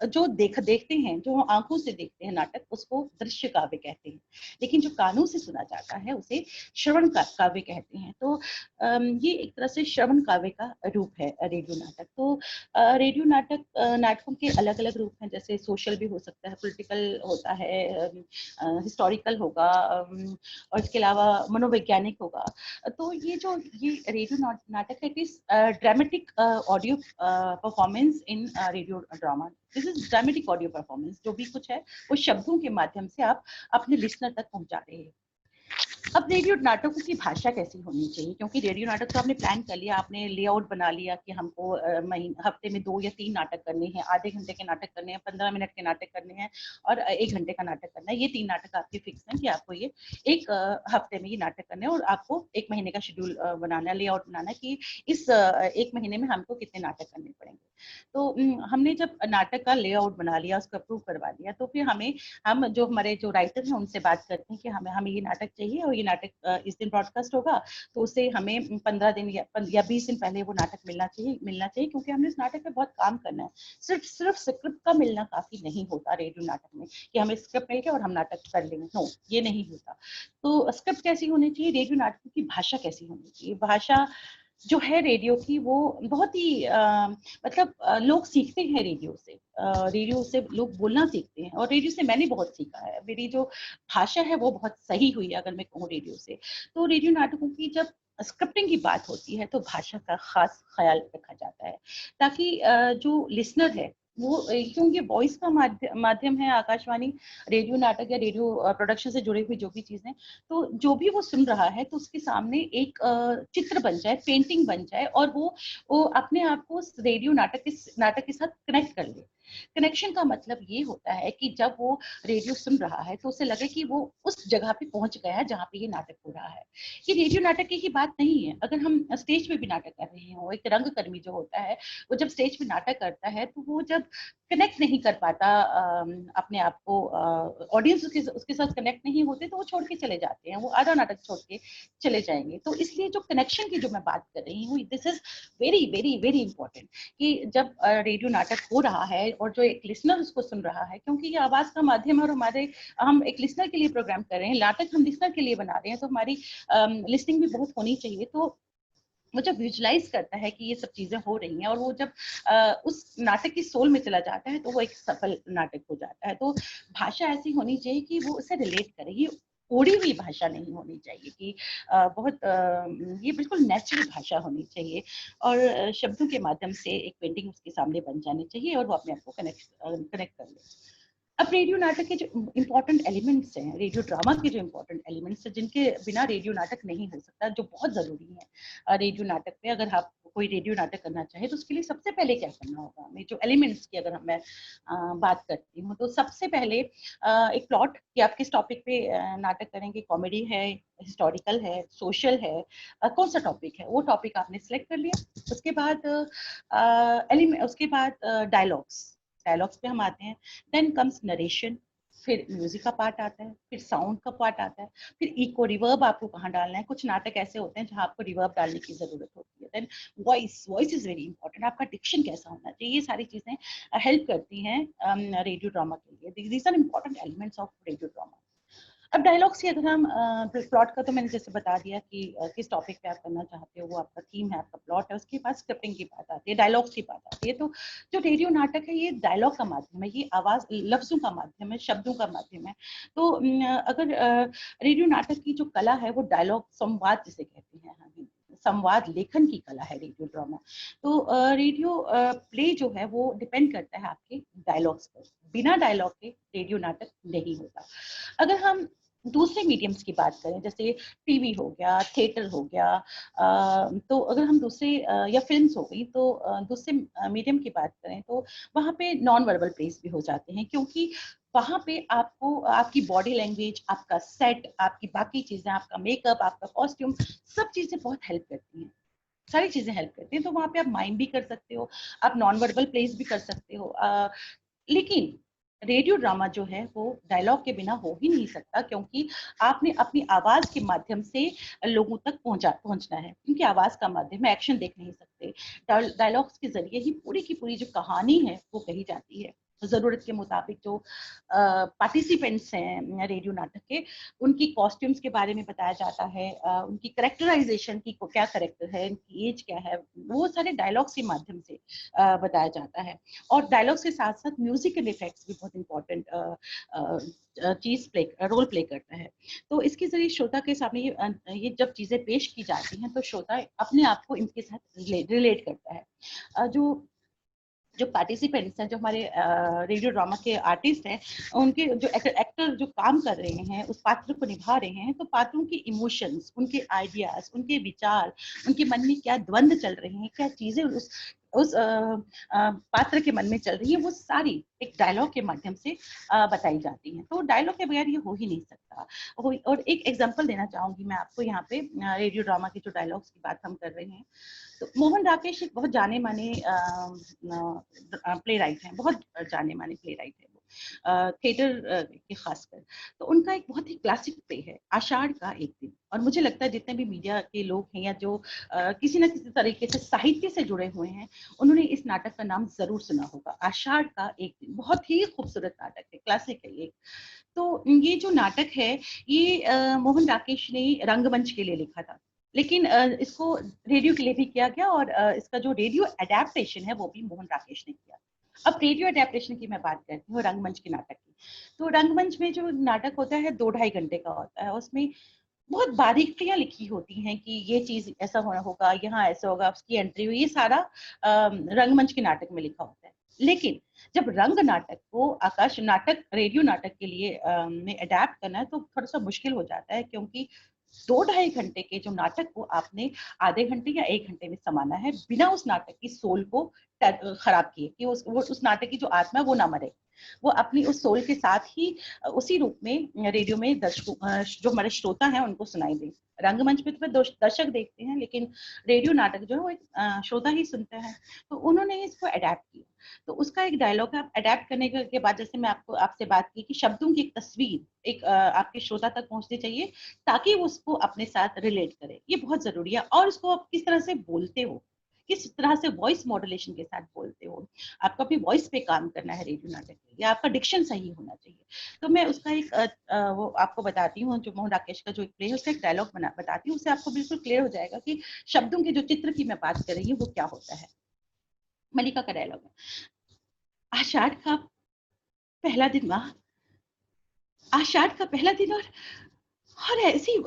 Speaker 9: जो देखते हैं, जो आंखों से देखते हैं नाटक, उसको दृश्य काव्य कहते हैं, लेकिन जो कानों से सुना जाता है उसे श्रवण काव्य कहते हैं। तो ये एक तरह से श्रवण काव्य का रूप है रेडियो नाटक। तो रेडियो नाटकों के अलग अलग रूप हैं, जैसे सोशल भी हो सकता है, पॉलिटिकल होता है, हिस्टोरिकल होगा, और इसके अलावा मनोवैज्ञानिक होगा। तो ये रेडियो नाटक है, it is dramatic audio performance in radio drama. This is dramatic audio performance. जो भी कुछ है वो शब्दों के माध्यम से आप अपने लिसनर तक पहुंचा रहे हैं। अब रेडियो नाटकों की भाषा कैसी होनी चाहिए, क्योंकि रेडियो नाटक तो आपने प्लान कर लिया, आपने लेआउट बना लिया कि हमको हफ्ते में 2 या 3 नाटक करने हैं, आधे घंटे के नाटक करने हैं, 15 मिनट के नाटक करने हैं और 1 घंटे का नाटक करना है। ये 3 नाटक आपके फिक्स हैं कि आपको ये एक हफ्ते में ये नाटक करने हैं, और आपको 1 महीने का शेड्यूल बनाना है, लेआउट बनाना है कि इस 1 महीने में हमको कितने नाटक करने पड़ेंगे। तो हमने जब नाटक का लेआउट बना लिया, उसको अप्रूव करवा लिया, तो फिर हम जो हमारे जो राइटर हैं उनसे बात करते हैं कि हमें ये नाटक चाहिए और ये नाटक इस दिन ब्रॉडकास्ट होगा, तो उससे हमें 15 दिन या 20 दिन पहले वो नाटक मिलना चाहिए, क्योंकि हमने इस नाटक पे बहुत काम करना है। सिर्फ स्क्रिप्ट का मिलना काफी नहीं होता रेडियो नाटक में कि हमें स्क्रिप्ट मिल गया और हम नाटक कर लेंगे, नो, ये नहीं होता। तो स्क्रिप्ट कैसी होनी चाहिए, रेडियो नाटक की भाषा कैसी होनी चाहिए, भाषा जो है रेडियो की वो बहुत ही लोग सीखते हैं रेडियो से लोग बोलना सीखते हैं, और रेडियो से मैंने बहुत सीखा है। मेरी जो भाषा है वो बहुत सही हुई है अगर मैं कहूँ रेडियो से। तो रेडियो नाटकों की जब स्क्रिप्टिंग की बात होती है तो भाषा का खास ख्याल रखा जाता है, ताकि जो लिसनर है वो, क्योंकि वॉइस का माध्यम है आकाशवाणी, रेडियो नाटक या रेडियो प्रोडक्शन से जुड़ी हुई जो भी चीजें, तो जो भी वो सुन रहा है तो उसके सामने एक चित्र बन जाए, पेंटिंग बन जाए, और वो अपने आप को रेडियो नाटक के साथ कनेक्ट कर ले। कनेक्शन का मतलब ये होता है कि जब वो रेडियो सुन रहा है तो उसे लगे कि वो उस जगह पे पहुंच गया है जहाँ पे ये नाटक हो रहा है। ये रेडियो नाटक की बात नहीं है, अगर हम स्टेज पे भी नाटक कर रहे हो, एक रंगकर्मी जो होता है वो जब स्टेज पे नाटक करता है तो वो जब कनेक्ट नहीं कर पाता अपने आप को, ऑडियंस उसके साथ कनेक्ट नहीं होते तो वो छोड़ के चले जाते हैं, वो आधा नाटक छोड़ के चले जाएंगे। तो इसलिए जो कनेक्शन की जो मैं बात कर रही हूँ, this is very very very important, कि जब रेडियो नाटक हो रहा है और जो एक लिसनर उसको सुन रहा है, क्योंकि ये आवाज का माध्यम है और हम एक लिसनर के लिए प्रोग्राम कर रहे हैं, नाटक हम लिसनर के लिए बना रहे हैं, तो हमारी लिसनिंग भी बहुत होनी चाहिए। तो वो जब विजुलाइज करता है कि ये सब चीजें हो रही हैं और वो जब उस नाटक की सोल में चला जाता है तो वो एक सफल नाटक हो जाता है। तो भाषा ऐसी होनी चाहिए कि वो उसे रिलेट करे, ये ओढ़ी हुई भाषा नहीं होनी चाहिए कि ये बिल्कुल नेचुरल भाषा होनी चाहिए, और शब्दों के माध्यम से एक पेंटिंग उसके सामने बन जानी चाहिए और वो अपने आप को कनेक्ट कर ले। अब रेडियो नाटक के जो इम्पोर्टेंट एलिमेंट्स हैं, रेडियो ड्रामा के जो इम्पोर्टेंट एलिमेंट्स हैं, जिनके बिना रेडियो नाटक नहीं हो सकता, जो बहुत ज़रूरी है रेडियो नाटक पे, अगर आप कोई रेडियो नाटक करना चाहे तो उसके लिए सबसे पहले क्या करना होगा, हमें जो एलिमेंट्स की अगर मैं बात करती हूँ, तो सबसे पहले एक प्लॉट कि आप किस टॉपिक पे नाटक करेंगे, कॉमेडी है, हिस्टोरिकल है, सोशल है, कौन सा टॉपिक है, वो टॉपिक आपने सिलेक्ट कर लिया। उसके बाद डायलॉग्स पे हम आते हैं, देन कम्स नरेशन, फिर म्यूजिक का पार्ट आता है, फिर साउंड का पार्ट आता है, फिर इको रिवर्ब आपको कहाँ डालना है, कुछ नाटक ऐसे होते हैं जहाँ आपको रिवर्ब डालने की जरूरत होती है, then voice is very important, आपका डिक्शन कैसा होना चाहिए, ये सारी चीजें हेल्प करती हैं रेडियो ड्रामा के लिए। These are important elements of radio drama. अब डायलॉग्स की अगर हम प्लॉट का तो मैंने जैसे बता दिया कि किस टॉपिक पे आप करना चाहते हो, वो आपका थीम है, आपका प्लॉट है, उसके बाद स्क्रिप्टिंग की बात आती है, डायलॉग्स की बात आती है। तो जो रेडियो नाटक है ये डायलॉग का माध्यम है, ये आवाज लफ्जों का माध्यम है, शब्दों का माध्यम है। तो अगर रेडियो नाटक की जो कला है वो डायलॉग संवाद जिसे कहते हैं हम, संवाद लेखन की कला है रेडियो ड्रामा। तो रेडियो प्ले जो है वो डिपेंड करता है आपके डायलॉग्स पर। बिना डायलॉग के रेडियो नाटक नहीं होता। अगर हम दूसरे मीडियम्स की बात करें, जैसे टीवी हो गया, थिएटर हो गया, तो अगर हम दूसरे या फिल्म्स हो गई, तो दूसरे मीडियम की बात करें तो वहाँ पे नॉन वर्बल प्लेस भी हो जाते हैं, क्योंकि वहाँ पे आपको आपकी बॉडी लैंग्वेज, आपका सेट, आपकी बाकी चीजें, आपका मेकअप, आपका कॉस्ट्यूम, सब चीजें बहुत हेल्प करती हैं, सारी चीजें हेल्प करती हैं। तो वहाँ पे आप माइम भी कर सकते हो, आप नॉन वर्बल प्लेस भी कर सकते हो। लेकिन रेडियो ड्रामा जो है वो डायलॉग के बिना हो ही नहीं सकता, क्योंकि आपने अपनी आवाज के माध्यम से लोगों तक पहुंचना है, क्योंकि आवाज का माध्यम है, एक्शन देख नहीं सकते। डायलॉग्स के जरिए ही पूरी की पूरी जो कहानी है वो कही जाती है। जरूरत के मुताबिक जो पार्टिसिपेंट्स हैं रेडियो नाटक के, उनकी कॉस्ट्यूम्स के बारे में बताया जाता है, उनकी करेक्टराइजेशन की क्या करेक्टर है, उनकी एज क्या है, वो सारे डायलॉग्स के माध्यम से बताया जाता है। और डायलॉग्स के साथ साथ म्यूजिक एंड इफेक्ट्स भी बहुत इंपॉर्टेंट रोल प्ले करता है। तो इसके जरिए श्रोता के सामने ये जब चीजें पेश की जाती हैं तो श्रोता अपने आप को इनके साथ रिलेट करता है। जो पार्टिसिपेंट्स हैं, जो हमारे रेडियो ड्रामा के आर्टिस्ट हैं, उनके जो एक्टर जो काम कर रहे हैं, उस पात्र को निभा रहे हैं, तो पात्रों के इमोशंस, उनके आइडियाज, उनके विचार, उनके मन में क्या द्वंद्व चल रहे हैं, क्या चीजें उस पात्र के मन में चल रही है, वो सारी एक डायलॉग के माध्यम से बताई जाती हैं। तो डायलॉग के बगैर ये हो ही नहीं सकता। और एक एग्जांपल देना चाहूंगी मैं आपको यहाँ पे, रेडियो ड्रामा के जो डायलॉग्स की बात हम कर रहे हैं। तो मोहन राकेश एक बहुत जाने माने प्ले राइट हैं, बहुत जाने माने प्ले राइट है वो, थिएटर के खासकर। तो उनका एक बहुत ही क्लासिक प्ले है आषाढ़ का एक दिन, और मुझे लगता है जितने भी मीडिया के लोग हैं या जो किसी न किसी तरीके से साहित्य से जुड़े हुए हैं, उन्होंने इस नाटक का नाम जरूर सुना होगा, आषाढ़ का एक दिन। बहुत ही खूबसूरत नाटक है, क्लासिक है ये। तो ये जो नाटक है ये मोहन राकेश ने रंगमंच के लिए लिखा था, लेकिन इसको रेडियो के लिए भी किया गया, और इसका जो रेडियो एडेप्टेशन है वो भी मोहन राकेश ने किया। अब रेडियो एडेप्टेशन की मैं बात करती हूँ, रंगमंच के नाटक की। तो रंगमंच में जो नाटक होता है 2-2.5 घंटे का होता है, उसमें बहुत बारीकियां लिखी होती हैं कि ये चीज ऐसा होना होगा, यहाँ ऐसा होगा, उसकी एंट्री हुई, ये सारा रंगमंच के नाटक में लिखा होता है। लेकिन जब रंग नाटक को आकाश नाटक, रेडियो नाटक के लिए में अडेप्ट करना है तो थोड़ा सा मुश्किल हो जाता है, क्योंकि 2-2.5 घंटे के जो नाटक को आपने आधे घंटे या 1 घंटे में समाना है, बिना उस नाटक की सोल को खराब किए, कि उस नाटक की जो आत्मा है वो ना मरे, वो अपनी उस सोल के साथ ही उसी रूप में रेडियो में दर्शकों, जो हमारे श्रोता हैं, उनको सुनाई दे। रंगमंच पे तो दर्शक देखते हैं, लेकिन रेडियो नाटक जो है वो एक श्रोता ही सुनता है। तो उन्होंने इसको अडेप्ट किया। तो उसका एक डायलॉग है, अडेप्ट करने के बाद जैसे मैं आपसे बात की कि शब्दों की एक तस्वीर एक आपके श्रोता तक पहुंचनी चाहिए, ताकि वो उसको अपने साथ रिलेट करे। ये बहुत जरूरी है। और उसको आप किस तरह से बोलते हो, किस तरह से वॉइस मॉड्यूलेशन के साथ बोलते हो, आपको अपनी वॉइस पे काम करना है रेडियो नाटक के लिए, आपका डिक्शन सही होना चाहिए। तो मैं उसका एक वो आपको बताती हूँ, जो मोहन राकेश का जो एक प्ले है उसका एक डायलॉग बताती हूँ, उससे आपको बिल्कुल क्लियर हो जाएगा कि शब्दों के जो चित्र की मैं बात कर रही हूँ वो क्या होता है। मलिका का डायलॉग है, आषाढ़ का पहला दिन माँ, आषाढ़ का पहला दिन, और ऐसी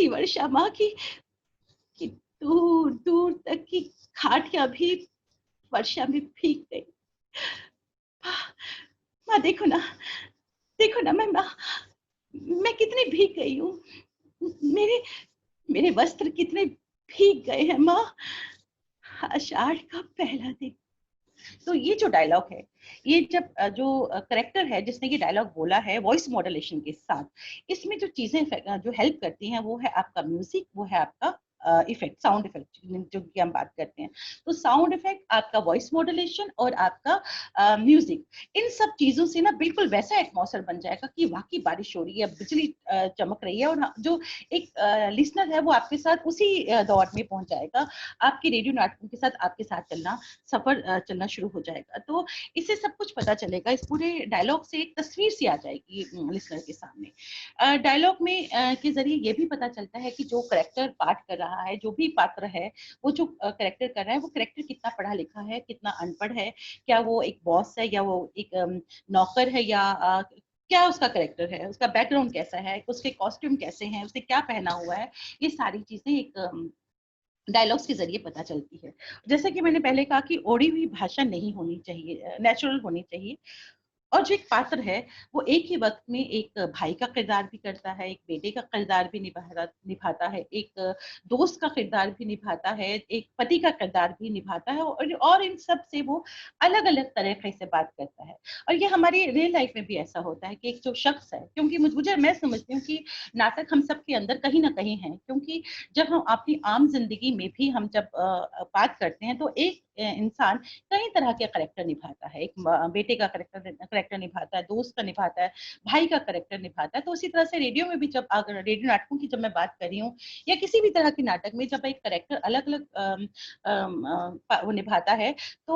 Speaker 9: वर्षा माँ की दूर दूर तक की घाटियां भी वर्षा में भीग गई। माँ देखो ना मैं कितनी भीग गई हूँ, मेरे वस्त्र कितने भीग गए हैं माँ, आषाढ़ का पहला दिन। तो ये जो डायलॉग है, ये जब जो करेक्टर है जिसने ये डायलॉग बोला है वॉइस मॉड्यूलेशन के साथ, इसमें जो चीजें जो हेल्प करती हैं वो है आपका म्यूजिक, वो है आपका इफेक्ट, साउंड इफेक्ट जो कि हम बात करते हैं। तो साउंड इफेक्ट, आपका वॉइस मॉड्यूलेशन और आपका म्यूजिक, इन सब चीजों से ना बिल्कुल वैसा एटमॉस्फेयर बन जाएगा कि वाकई बारिश हो रही है, बिजली चमक रही है, और जो एक लिसनर है वो आपके साथ उसी दौर में पहुंच जाएगा, आपके रेडियो नाटकों के साथ आपके साथ चलना, सफर चलना शुरू हो जाएगा। तो इससे सब कुछ पता चलेगा, इस पूरे डायलॉग से एक तस्वीर सी आ जाएगी लिसनर के सामने। डायलॉग में के जरिए ये भी पता चलता है कि जो करेक्टर पाठ कर रहा है, जो भी पात्र है, वो जो करेक्टर कर रहा है, वो करेक्टर कितना पढ़ा लिखा है, कितना अनपढ़ है, क्या वो एक बॉस है या वो एक नौकर है, या क्या उसका करेक्टर है, उसका बैकग्राउंड कैसा है, उसके कॉस्ट्यूम कैसे हैं, उसने क्या पहना हुआ है, ये सारी चीजें एक डायलॉग्स के जरिए पता चलती है। जैसे कि मैंने पहले कहा कि ओढ़ी हुई भाषा नहीं होनी चाहिए, नेचुरल होनी चाहिए। और जो एक पात्र है वो एक ही वक्त में एक भाई का किरदार भी करता है, एक बेटे का किरदार भी निभाता है, एक दोस्त का किरदार भी निभाता है, एक पति का किरदार भी निभाता है, और इन सब से वो अलग अलग तरीके से बात करता है। और ये हमारी रियल लाइफ में भी ऐसा होता है कि एक जो शख्स है, क्योंकि मैं समझती हूँ कि नाटक हम सबके अंदर कहीं ना कहीं है, क्योंकि जब हम अपनी आम जिंदगी में भी हम जब बात करते हैं तो एक इंसान कई तरह के करेक्टर निभाता है, एक बेटे का करेक्टर निभाता है, दोस्त का निभाता है, भाई का करेक्टर निभाता है। तो उसी तरह से रेडियो में भी जब अगर रेडियो नाटकों की जब मैं बात कर रही हूँ, या किसी भी तरह के नाटक में जब एक करेक्टर अलग अलग वो निभाता है, तो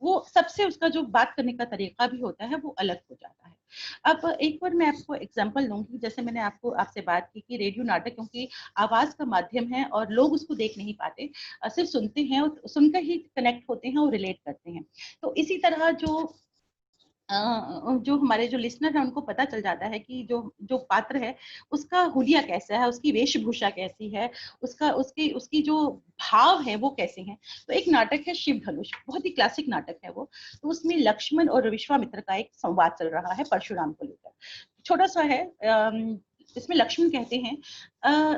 Speaker 9: वो सबसे उसका जो बात करने का तरीका भी होता है वो अलग हो जाता है। अब एक बार मैं आपको एग्जांपल दूंगी, जैसे मैंने आपसे बात की कि रेडियो नाटक क्योंकि आवाज का माध्यम है और लोग उसको देख नहीं पाते, सिर्फ सुनते हैं और सुनकर ही कनेक्ट होते हैं और रिलेट करते हैं। तो इसी तरह जो हमारे जो लिसनर है उनको पता चल जाता है कि जो जो पात्र है उसका हुलिया कैसा है, उसकी वेशभूषा कैसी है, उसकी जो भाव है वो कैसे हैं। तो एक नाटक है शिव धनुष, बहुत ही क्लासिक नाटक है वो। तो उसमें लक्ष्मण और विश्वामित्र का एक संवाद चल रहा है परशुराम को लेकर। छोटा सा है, इसमें लक्ष्मण कहते हैं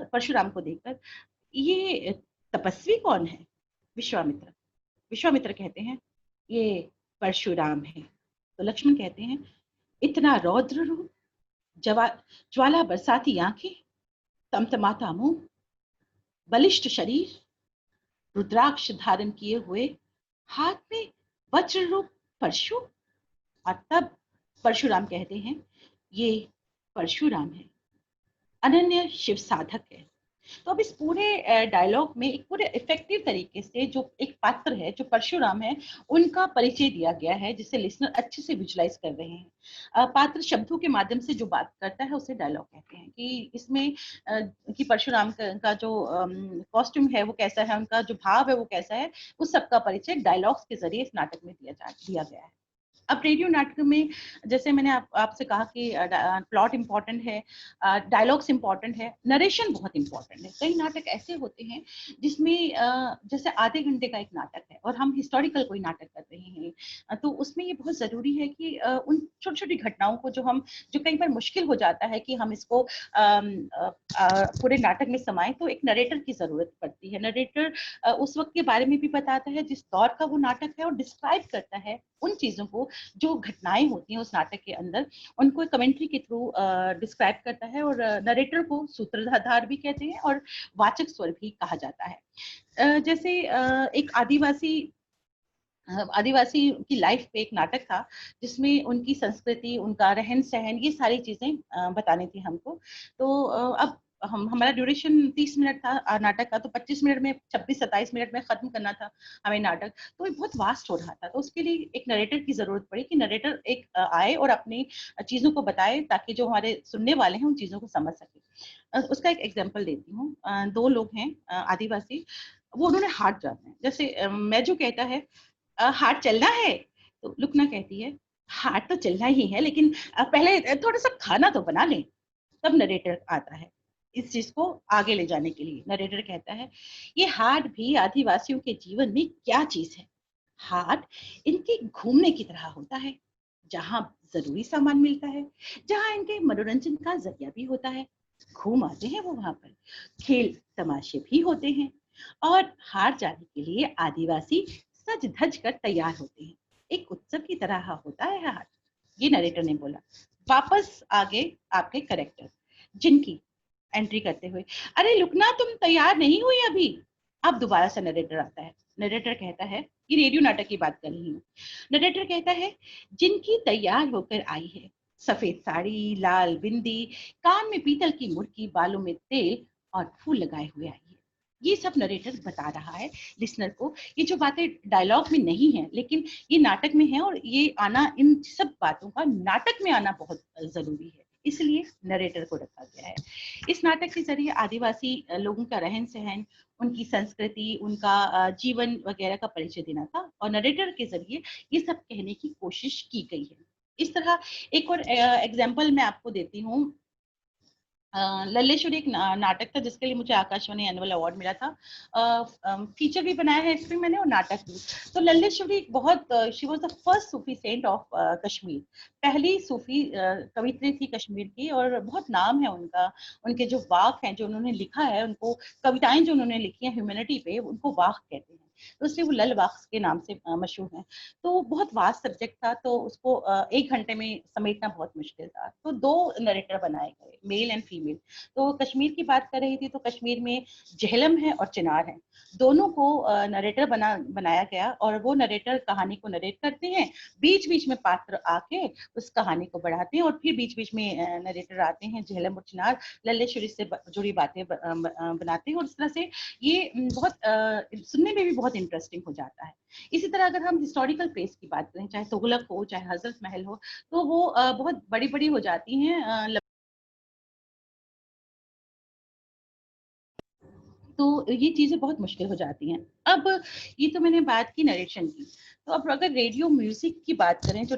Speaker 9: परशुराम को देखकर, ये तपस्वी कौन है? विश्वामित्र। विश्वामित्र कहते हैं ये परशुराम है। तो लक्ष्मण कहते हैं इतना रौद्र रूप, ज्वाला बरसाती आंखें, तमतमाता मुंह, बलिष्ठ शरीर, रुद्राक्ष धारण किए हुए, हाथ में वज्र रूप परशु। और तब परशुराम कहते हैं ये परशुराम है, अनन्य शिव साधक है। तो अब इस पूरे डायलॉग में एक पूरे इफेक्टिव तरीके से जो एक पात्र है जो परशुराम है उनका परिचय दिया गया है, जिसे लिसनर अच्छे से विजुलाइज कर रहे हैं। पात्र शब्दों के माध्यम से जो बात करता है उसे डायलॉग कहते हैं। कि इसमें कि परशुराम का जो कॉस्ट्यूम है वो कैसा है, उनका जो भाव है वो कैसा है, उस सबका परिचय डायलॉग्स के जरिए इस नाटक में दिया गया है। अब रेडियो नाटक में जैसे मैंने आपसे कहा कि प्लॉट इंपॉर्टेंट है, डायलॉग्स इंपॉर्टेंट है, नरेशन बहुत इंपॉर्टेंट है। कई नाटक ऐसे होते हैं जिसमें जैसे आधे घंटे का एक नाटक है और हम हिस्टोरिकल कोई नाटक कर रहे हैं, तो उसमें ये बहुत जरूरी है कि उन छोटी छोटी घटनाओं को जो कई बार मुश्किल हो जाता है कि हम इसको पूरे नाटक में समाएं, तो एक नरेटर की जरूरत पड़ती है। नरेटर उस वक्त के बारे में भी बताता है जिस दौर का वो नाटक है और डिस्क्राइब करता है उन चीजों को, जो घटनाएं होती हैं उस नाटक के अंदर, उनको कमेंट्री के थ्रू डिस्क्राइब करता है। और नरेटर को सूत्रधार भी कहते हैं और वाचक स्वर भी कहा जाता है। जैसे एक आदिवासी की लाइफ पे एक नाटक था जिसमें उनकी संस्कृति, उनका रहन सहन, ये सारी चीजें बतानी थी हमको। तो अब हमारा ड्यूरेशन 30 मिनट था नाटक का, तो 25 मिनट में 26-27 मिनट में खत्म करना था हमें नाटक। तो ये बहुत वास्ट हो रहा था, तो उसके लिए एक नरेटर की जरूरत पड़ी कि नरेटर एक आए और अपनी चीजों को बताए ताकि जो हमारे सुनने वाले हैं उन चीजों को समझ सके। उसका एक एग्जाम्पल देती हूँ। 2 लोग हैं आदिवासी, वो उन्होंने हाट जाना है। जैसे मैजू कहता है हाट चलना है, तो लुकना कहती है हाट तो चलना ही है, लेकिन पहले थोड़ा सा खाना तो बना लें। तब नरेटर आता है इस चीज को आगे ले जाने के लिए। नरेटर कहता है ये हाट भी आदिवासियों के जीवन में क्या चीज है। हाट इनके घूमने की तरह होता है, जहाँ जरूरी सामान मिलता है, जहाँ इनके मनोरंजन का जरिया भी होता है। घूम आते हैं वो वहां पर, खेल तमाशे भी होते हैं, और हाट जाने के लिए आदिवासी सज धज कर तैयार होते हैं। एक उत्सव की तरह होता है हाट। ये नरेटर ने बोला। वापस आगे आपके करेक्टर, जिनकी एंट्री करते हुए, अरे लुकना तुम तैयार नहीं हुई अभी। अब दोबारा से नरेटर आता है, नरेटर कहता है, ये रेडियो नाटक की बात कर रही हूँ, नरेटर कहता है, जिनकी तैयार होकर आई है, सफेद साड़ी, लाल बिंदी, कान में पीतल की मुर्की, बालों में तेल और फूल लगाए हुए आई है। ये सब नरेटर बता रहा है लिसनर को। ये जो बातें डायलॉग में नहीं है लेकिन ये नाटक में है, और ये आना, इन सब बातों का नाटक में आना बहुत जरूरी है, इसलिए नरेटर को रखा गया है। इस नाटक के जरिए आदिवासी लोगों का रहन सहन, उनकी संस्कृति, उनका जीवन वगैरह का परिचय देना था, और नरेटर के जरिए ये सब कहने की कोशिश की गई है। इस तरह एक और एग्जाम्पल मैं आपको देती हूँ। लल्लेश्वरी एक नाटक था जिसके लिए मुझे आकाशवाणी एनुअल अवार्ड मिला था। फीचर भी बनाया है इसमें मैंने, और नाटक भी। तो लल्लेश्वरी एक बहुत, she was the first Sufi saint of Kashmir, पहली सूफी कवित्री थी कश्मीर की, और बहुत नाम है उनका। उनके जो वाक हैं जो उन्होंने लिखा है, उनको कविताएं जो उन्होंने लिखी हैं ह्यूमैनिटी पे, उनको वाक कहते हैं, तो इसलिए वो लल वाक्स के नाम से मशहूर हैं। तो बहुत वास्ट सब्जेक्ट था, तो उसको 1 घंटे में समेटना बहुत मुश्किल था। तो 2 नरेटर बनाए गए, मेल एंड फीमेल। तो कश्मीर की बात कर रही थी, तो कश्मीर में झेलम है और चिनार है, दोनों को नरेटर बनाया गया, और वो नरेटर कहानी को नरेट करते हैं, बीच बीच में पात्र आके उस कहानी को बढ़ाते हैं, और फिर बीच बीच में नरेटर आते हैं, झेलम और चिनार लल्लेश्वरी से जुड़ी बातें बनाते हैं, और इस तरह से ये बहुत सुनने में भी बहुत इंटरेस्टिंग हो जाता है। इसी तरह अगर हम हिस्टोरिकल प्लेस की बात करें, चाहे तुगलक हो, चाहे हजरत महल हो, तो वो बहुत बड़ी बड़ी हो जाती हैं, तो ये चीजें बहुत मुश्किल हो जाती हैं। अब ये तो मैंने बात की नरेशन की, तो अब अगर रेडियो म्यूजिक की बात करें, तो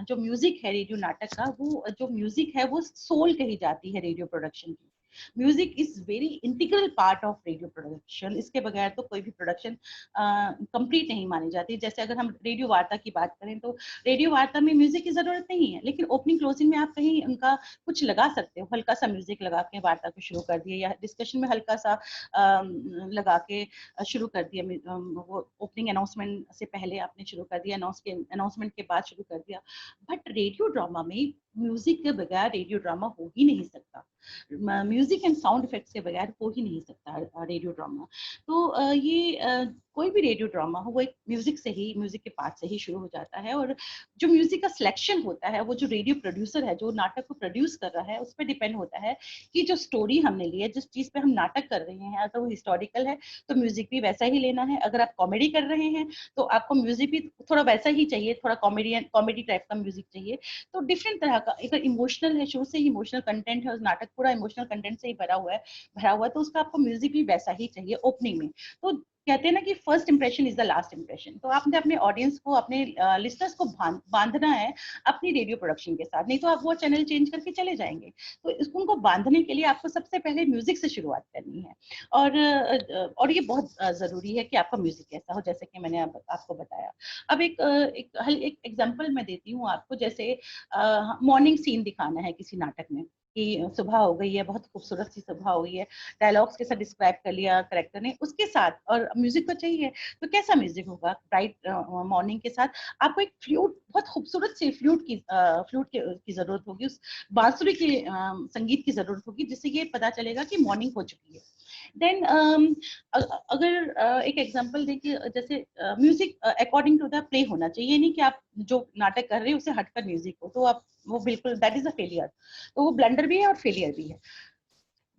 Speaker 9: जो म्यूजिक है रेडियो नाटक का, वो जो म्यूजिक है वो सोल कही जाती है रेडियो प्रोडक्शन की। Music is very integral part of radio production, इसके बगैर तो कोई भी प्रोडक्शन कंप्लीट नहीं मानी जाती। जैसे अगर हम रेडियो वार्ता की बात करें, तो रेडियो वार्ता में म्यूजिक की जरूरत नहीं है, लेकिन ओपनिंग क्लोजिंग में आप कहीं उनका कुछ लगा सकते हो, हल्का सा म्यूजिक लगा के वार्ता को शुरू कर दिए, या डिस्कशन में हल्का सा लगा के शुरू कर दिया, वो ओपनिंग अनाउंसमेंट से पहले आपने शुरू कर दिया, अनाउंसमेंट के बाद शुरू कर दिया। बट रेडियो ड्रामा में म्यूजिक के बगैर रेडियो ड्रामा हो ही नहीं सकता, म्यूजिक एंड साउंड इफेक्ट्स के बगैर हो ही नहीं सकता रेडियो ड्रामा। तो ये कोई भी रेडियो ड्रामा हो, वो एक म्यूजिक से ही, म्यूजिक के पार्ट से ही शुरू हो जाता है, और जो म्यूजिक का सिलेक्शन होता है, वो जो रेडियो प्रोड्यूसर है जो नाटक को प्रोड्यूस कर रहा है, उस पर डिपेंड होता है कि जो स्टोरी हमने ली है, जिस चीज पे हम नाटक कर रहे हैं, अगर वो हिस्टोरिकल है तो म्यूजिक भी वैसा ही लेना है, अगर आप कॉमेडी कर रहे हैं तो आपको म्यूजिक भी थोड़ा वैसा ही चाहिए, थोड़ा कॉमेडी टाइप का म्यूजिक चाहिए। तो डिफरेंट तरह का, अगर इमोशनल है, शुरू से ही इमोशनल कंटेंट है, उस नाटक पूरा इमोशनल कंटेंट से ही भरा हुआ है, तो उसका आपको म्यूजिक भी वैसा ही चाहिए ओपनिंग में। तो कहते हैं ना कि first impression is the last impression, तो आपने अपने ऑडियंस को, अपने लिसनर्स को बांधना है अपनी रेडियो प्रोडक्शन के साथ, नहीं तो आप वो चैनल चेंज करके चले जाएंगे। तो इसको उनको बांधने के लिए आपको सबसे पहले म्यूजिक से शुरुआत करनी है, और ये बहुत जरूरी है कि आपका म्यूजिक कैसा हो, जैसे कि मैंने आपको बताया। अब एक एग्जांपल मैं देती हूँ आपको, जैसे मॉर्निंग सीन दिखाना है किसी नाटक में, कि सुबह हो गई है, बहुत खूबसूरत सी सुबह हो गई है, डायलॉग्स के साथ डिस्क्राइब कर लिया करेक्टर ने, उसके साथ और म्यूजिक तो चाहिए, तो कैसा म्यूजिक होगा? ब्राइट मॉर्निंग के साथ आपको एक फ्लूट, बहुत खूबसूरत सी फ्लूट की जरूरत होगी, उस बांसुरी के संगीत की जरूरत होगी, जिससे ये पता चलेगा कि मॉर्निंग हो चुकी है। देन अगर एक एग्जांपल देखिए, जैसे music according to the play होना चाहिए, नहीं कि आप जो नाटक कर रहे हैं उसे हटकर म्यूजिक हो, तो आप वो बिल्कुल, दैट इज अ फेलियर। तो वो ब्लंडर भी है और फेलियर भी है।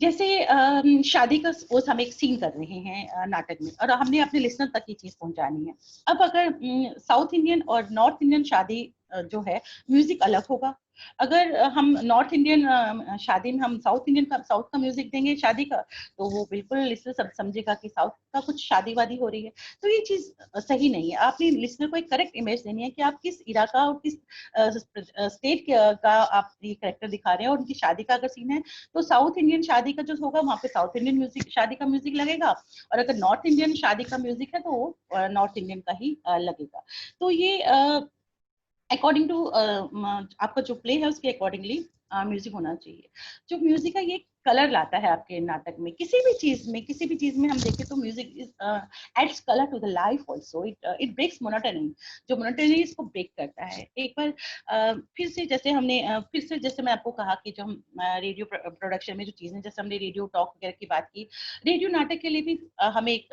Speaker 9: जैसे शादी का सपोज हम एक सीन कर रहे हैं नाटक में, और हमने अपने लिसनर तक ये चीज पहुंचानी है। अब अगर साउथ इंडियन और नॉर्थ इंडियन शादी जो है, म्यूजिक अलग होगा। अगर हम नॉर्थ इंडियन शादी में हम साउथ का म्यूजिक देंगे शादी का, तो वो बिल्कुल लिसनर सब समझेगा कि साउथ का कुछ शादी वादी हो रही है। तो ये चीज सही नहीं है। आपने लिसनर को एक करेक्ट इमेज देनी है कि आप किस इरा का और किस स्टेट का आप ये करेक्टर दिखा रहे हैं, और उनकी शादी का अगर सीन है तो साउथ इंडियन शादी का जो होगा वहाँ पे साउथ इंडियन म्यूजिक, शादी का म्यूजिक लगेगा, और अगर नॉर्थ इंडियन शादी का म्यूजिक है तो वो नॉर्थ इंडियन का ही लगेगा। तो ये अकॉर्डिंग टू आपका जो प्ले है उसके अकॉर्डिंगली म्यूजिक होना चाहिए। जो म्यूजिक है ये कलर लाता है आपके नाटक में, किसी भी चीज में हम देखें तो music adds colour to the life also, it breaks monotony, जो मोनोटनी इसको ब्रेक करता है। एक बार फिर से जैसे मैं आपको कहा कि जो हम रेडियो प्रोडक्शन में जो चीजें, जैसे हमने रेडियो टॉक वगैरह की बात की, रेडियो नाटक के लिए भी हमें एक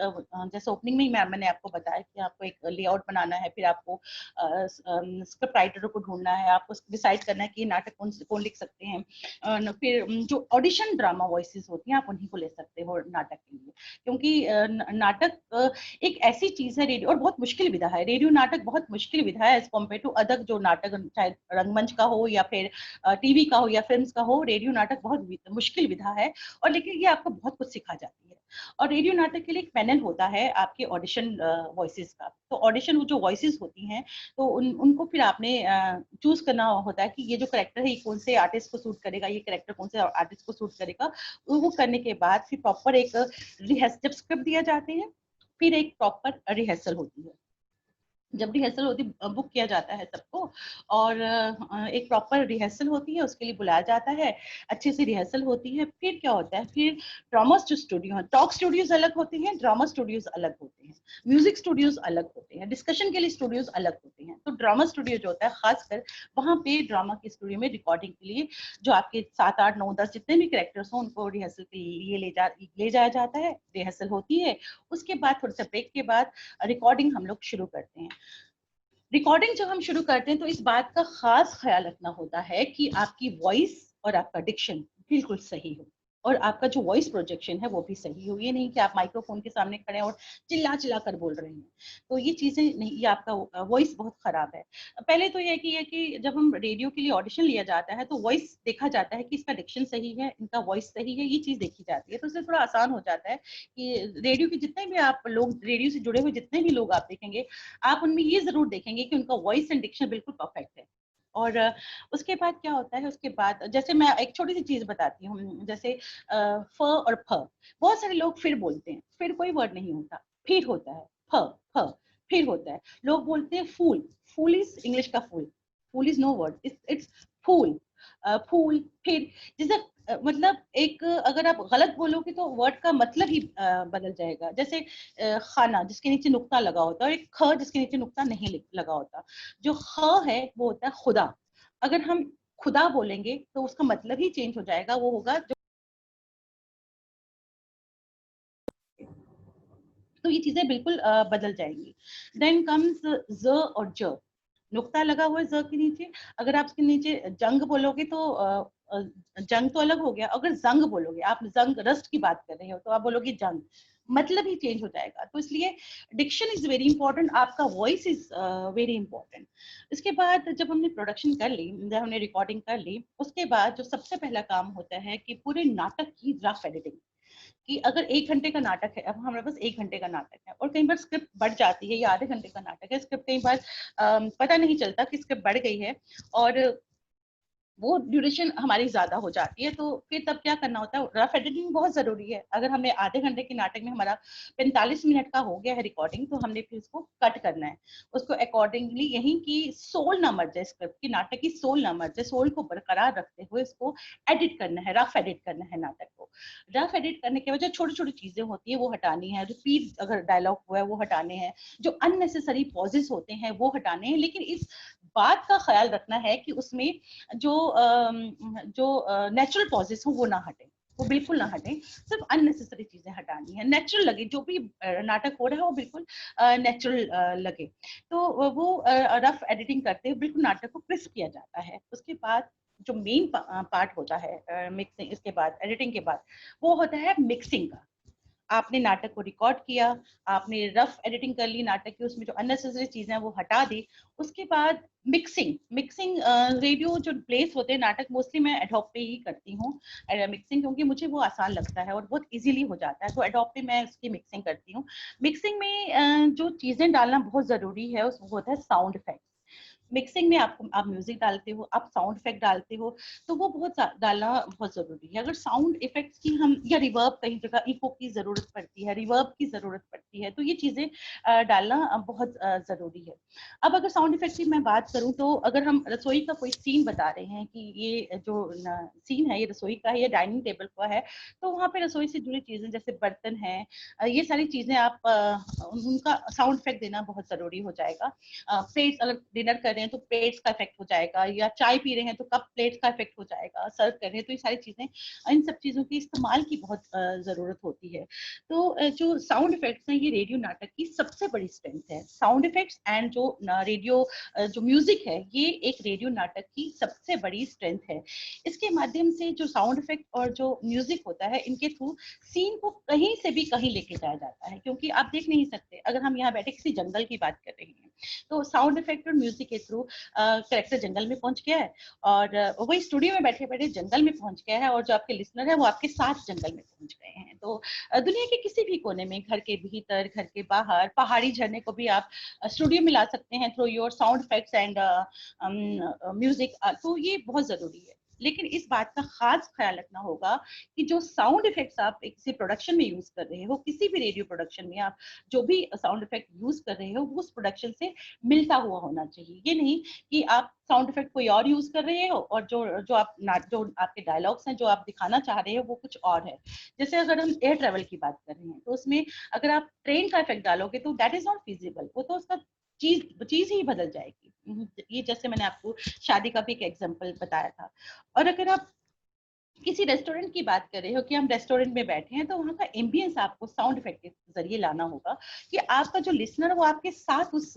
Speaker 9: जैसे ओपनिंग में ही मैंने आपको बताया कि आपको एक लेआउट बनाना है, फिर आपको स्क्रिप्ट राइटर को ढूंढना है, आपको डिसाइड करना है कि नाटक कौन लिख सकते हैं, फिर जो ऑडिशन ड्रामा वॉइसेस होती हैं आप उन्हीं को ले सकते हो नाटक के लिए, क्योंकि नाटक एक ऐसी चीज है रेडियो, और बहुत मुश्किल विधा है, रेडियो नाटक बहुत मुश्किल विधा है एज कम्पेयर टू अदर जो नाटक चाहे रंगमंच का हो या फिर टीवी का हो या फिल्म्स का हो। रेडियो नाटक बहुत मुश्किल विधा है, और लेकिन ये आपको बहुत कुछ सिखा जाती है। और रेडियो नाटक के लिए एक पैनल होता है आपके ऑडिशन वॉइसेस का, तो ऑडिशन जो वॉइसेस होती हैं तो उनको फिर आपने चूज करना होता है कि ये जो कैरेक्टर है ये कौन से आर्टिस्ट को सूट करेगा, ये कैरेक्टर कौन से आर्टिस्ट को सूट करेगा। वो करने के बाद फिर प्रॉपर एक जब स्क्रिप्ट दिया जाते हैं फिर एक प्रॉपर रिहर्सल होती है। जब रिहर्सल होती बुक किया जाता है सबको, और एक प्रॉपर रिहर्सल होती है, उसके लिए बुलाया जाता है, अच्छे से रिहर्सल होती है। फिर क्या होता है, फिर ड्रामा स्टूडियो है, टॉक स्टूडियोज अलग होते हैं, ड्रामा स्टूडियोज अलग होते हैं, म्यूजिक स्टूडियोज अलग होते हैं, डिस्कशन के लिए स्टूडियोज अलग होते हैं। तो ड्रामा स्टूडियो जो होता है खासकर वहाँ पे ड्रामा के स्टूडियो में रिकॉर्डिंग के लिए जो आपके 7, 8, 9, 10 जितने भी कैरेक्टर्स हों उनको रिहर्सल के लिए ले जाया जाता है, रिहर्सल होती है। उसके बाद थोड़े से ब्रेक के बाद रिकॉर्डिंग हम लोग शुरू करते हैं। रिकॉर्डिंग जब हम शुरू करते हैं तो इस बात का खास ख्याल रखना होता है कि आपकी वॉइस और आपका डिक्शन बिल्कुल सही हो, और आपका जो वॉइस प्रोजेक्शन है वो भी सही हो। ये नहीं कि आप माइक्रोफोन के सामने खड़े हैं और चिल्ला कर बोल रहे हैं, तो ये चीजें नहीं, ये आपका वॉइस बहुत खराब है। पहले तो ये कि जब हम रेडियो के लिए ऑडिशन लिया जाता है तो वॉइस देखा जाता है कि इसका डिक्शन सही है, इनका वॉइस सही है, ये चीज देखी जाती है, तो इससे थोड़ा आसान हो जाता है कि रेडियो के जितने भी आप लोग, रेडियो से जुड़े हुए जितने भी लोग आप देखेंगे, आप उनमें ये जरूर देखेंगे कि उनका वॉइस एंड डिक्शन बिल्कुल परफेक्ट है। और उसके बाद क्या होता है, उसके बाद जैसे मैं एक छोटी सी चीज बताती हूँ, जैसे फ और फ, बहुत सारे लोग फिर बोलते हैं, फिर कोई वर्ड नहीं होता, फिर होता है, फ फिर होता है। लोग बोलते हैं फूल, फूल इज इंग्लिश का फूल इज नो वर्ड, इट्स फूल, फूल फिर, जैसे मतलब एक अगर आप गलत बोलोगे तो वर्ड का मतलब ही बदल जाएगा। जैसे खाना जिसके नीचे नुक्ता लगा होता है, और एक ख जिसके नीचे नुक्ता नहीं लगा होता। जो ख है वो होता है खुदा, अगर हम खुदा बोलेंगे तो उसका मतलब ही चेंज हो जाएगा, वो होगा जो, तो ये चीजें बिल्कुल बदल जाएंगी। देन कम्स ज और ज, नुक्ता लगा हुआ है ज के नीचे, अगर आप इसके नीचे जंग बोलोगे तो जंग तो अलग हो गया, अगर जंग बोलोगे, आप जंग रस्ट की बात कर रहे हो तो आप बोलोगे जंग, मतलब ही चेंज हो जाएगा। तो इसलिए डिक्शन इज वेरी इंपॉर्टेंट, आपका वॉइस इज वेरी इंपॉर्टेंट। इसके बाद जब हमने प्रोडक्शन कर ली, जब हमने रिकॉर्डिंग कर ली, उसके बाद जो सबसे पहला काम होता है कि पूरे नाटक की रफ एडिटिंग, कि अगर 1 घंटे का नाटक है, अब हमारे पास 1 घंटे का नाटक है और कई बार स्क्रिप्ट बढ़ जाती है, या आधे घंटे का नाटक है, स्क्रिप्ट कई बार पता नहीं चलता कि स्क्रिप्ट बढ़ गई है और वो ड्यूरेशन हमारी ज्यादा हो जाती है, तो फिर तब क्या करना होता है, रफ एडिटिंग बहुत जरूरी है। अगर हमें आधे घंटे के नाटक में हमारा 45 मिनट का हो गया है रिकॉर्डिंग, तो हमने फिर उसको कट करना है, उसको अकॉर्डिंगली, यही की सोल ना मर जाए, स्क्रिप्ट की, नाटक की सोल ना मर जाए, सोल को बरकरार रखते हुए इसको एडिट करना है, रफ एडिट करना है नाटक को। रफ एडिट करने के वजह छोटी छोटी चीजें होती है वो हटानी है, रिपीट अगर डायलॉग हुआ है वो हटाने हैं, जो अननेसेसरी पॉजेस होते हैं वो हटाने हैं, लेकिन इस बात का ख्याल रखना है कि उसमें जो नेचुरल पॉजेस हो वो ना हटे, वो बिल्कुल ना हटे, सिर्फ अननेसेसरी चीजें हटानी है, नेचुरल लगे, जो भी नाटक हो रहा है वो बिल्कुल नेचुरल लगे। तो वो रफ एडिटिंग करते हुए बिल्कुल नाटक को क्रिस्प किया जाता है। उसके बाद जो मेन पार्ट होता है मिक्सिंग, इसके बाद एडिटिंग के बाद वो होता है मिक्सिंग का। आपने नाटक को रिकॉर्ड किया, आपने रफ एडिटिंग कर ली नाटक की, उसमें जो अननेसेसरी चीजें हैं वो हटा दी। उसके बाद मिक्सिंग रेडियो जो प्लेस होते हैं नाटक, मोस्टली मैं एडोब पे ही करती हूँ मिक्सिंग, क्योंकि मुझे वो आसान लगता है और बहुत इजीली हो जाता है, तो एडोब पे मैं उसकी मिक्सिंग करती हूँ। मिक्सिंग में जो चीजें डालना बहुत जरूरी है वो होता है साउंड इफेक्ट। मिक्सिंग में आप म्यूजिक डालते हो, आप साउंड इफेक्ट डालते हो, तो वो डालना बहुत जरूरी है। अगर साउंड इफेक्ट्स की हम या रिवर्ब, कहीं जगह इको की जरूरत पड़ती है, रिवर्ब की जरूरत पड़ती है, तो ये चीजें डालना बहुत जरूरी है। अब अगर साउंड इफेक्ट की मैं बात करूं तो अगर हम रसोई का कोई सीन बता रहे हैं कि ये जो सीन है ये रसोई का है या डाइनिंग टेबल का है, तो वहाँ पे रसोई से जुड़ी चीजें जैसे बर्तन है, ये सारी चीजें आप उनका साउंड इफेक्ट देना बहुत जरूरी हो जाएगा। प्लेट्स, अगर डिनर कर रहे हैं तो प्लेट्स का इफेक्ट हो जाएगा, या चाय पी रहे हैं तो कप प्लेट्स का इफेक्ट हो जाएगा, सर्व कर रहे हैं तो ये सारी चीजें, इन सब चीजों के इस्तेमाल की बहुत जरूरत होती है। तो जो साउंड इफेक्ट्स हैं ये रेडियो नाटक की सबसे बड़ी स्ट्रेंथ है। साउंड इफेक्ट्स एंड जो रेडियो जो म्यूजिक है ये एक रेडियो नाटक की सबसे बड़ी स्ट्रेंथ है। इसके माध्यम से जो साउंड इफेक्ट और जो म्यूजिक होता है इनके थ्रू सीन को कहीं से भी कहीं लेके जाया जाता है, क्योंकि आप देख नहीं सकते। अगर हम यहाँ बैठे किसी जंगल की बात कर रहे हैं तो साउंड इफेक्ट और म्यूजिक के थ्रू कैरेक्टर जंगल में पहुंच गया है और वही स्टूडियो में बैठे बैठे जंगल में पहुंच गया है, और जो आपके लिसनर है वो आपके साथ जंगल में पहुंच गए हैं। तो दुनिया के किसी भी कोने में, घर के भीतर, घर के बाहर, पहाड़ी झरने को भी आप स्टूडियो में ला सकते हैं through your sound effects and music. तो ये बहुत जरूरी है। लेकिन इस बात का खास ख्याल रखना होगा कि जो साउंड इफेक्ट्स आप किसी प्रोडक्शन में यूज कर रहे हो, किसी भी रेडियो प्रोडक्शन में आप जो भी साउंड इफेक्ट यूज कर रहे हो वो उस प्रोडक्शन से मिलता हुआ होना चाहिए। ये नहीं कि आप साउंड इफेक्ट कोई और यूज कर रहे हो और जो आपके डायलॉग्स हैं, जो आप दिखाना चाह रहे हो वो कुछ और है। जैसे अगर हम एयर ट्रेवल की बात कर रहे हैं तो उसमें अगर आप ट्रेन का इफेक्ट डालोगे तो दैट इज नॉट फिजिबल, वो तो उसका चीज ही बदल जाएगी। ये जैसे मैंने आपको शादी का भी एक एग्जांपल बताया था। और अगर आप किसी रेस्टोरेंट की बात कर रहे हो कि हम रेस्टोरेंट में बैठे हैं तो वहाँ का एम्बियंस आपको साउंड इफेक्ट के जरिए लाना होगा कि आपका जो लिसनर वो आपके साथ उस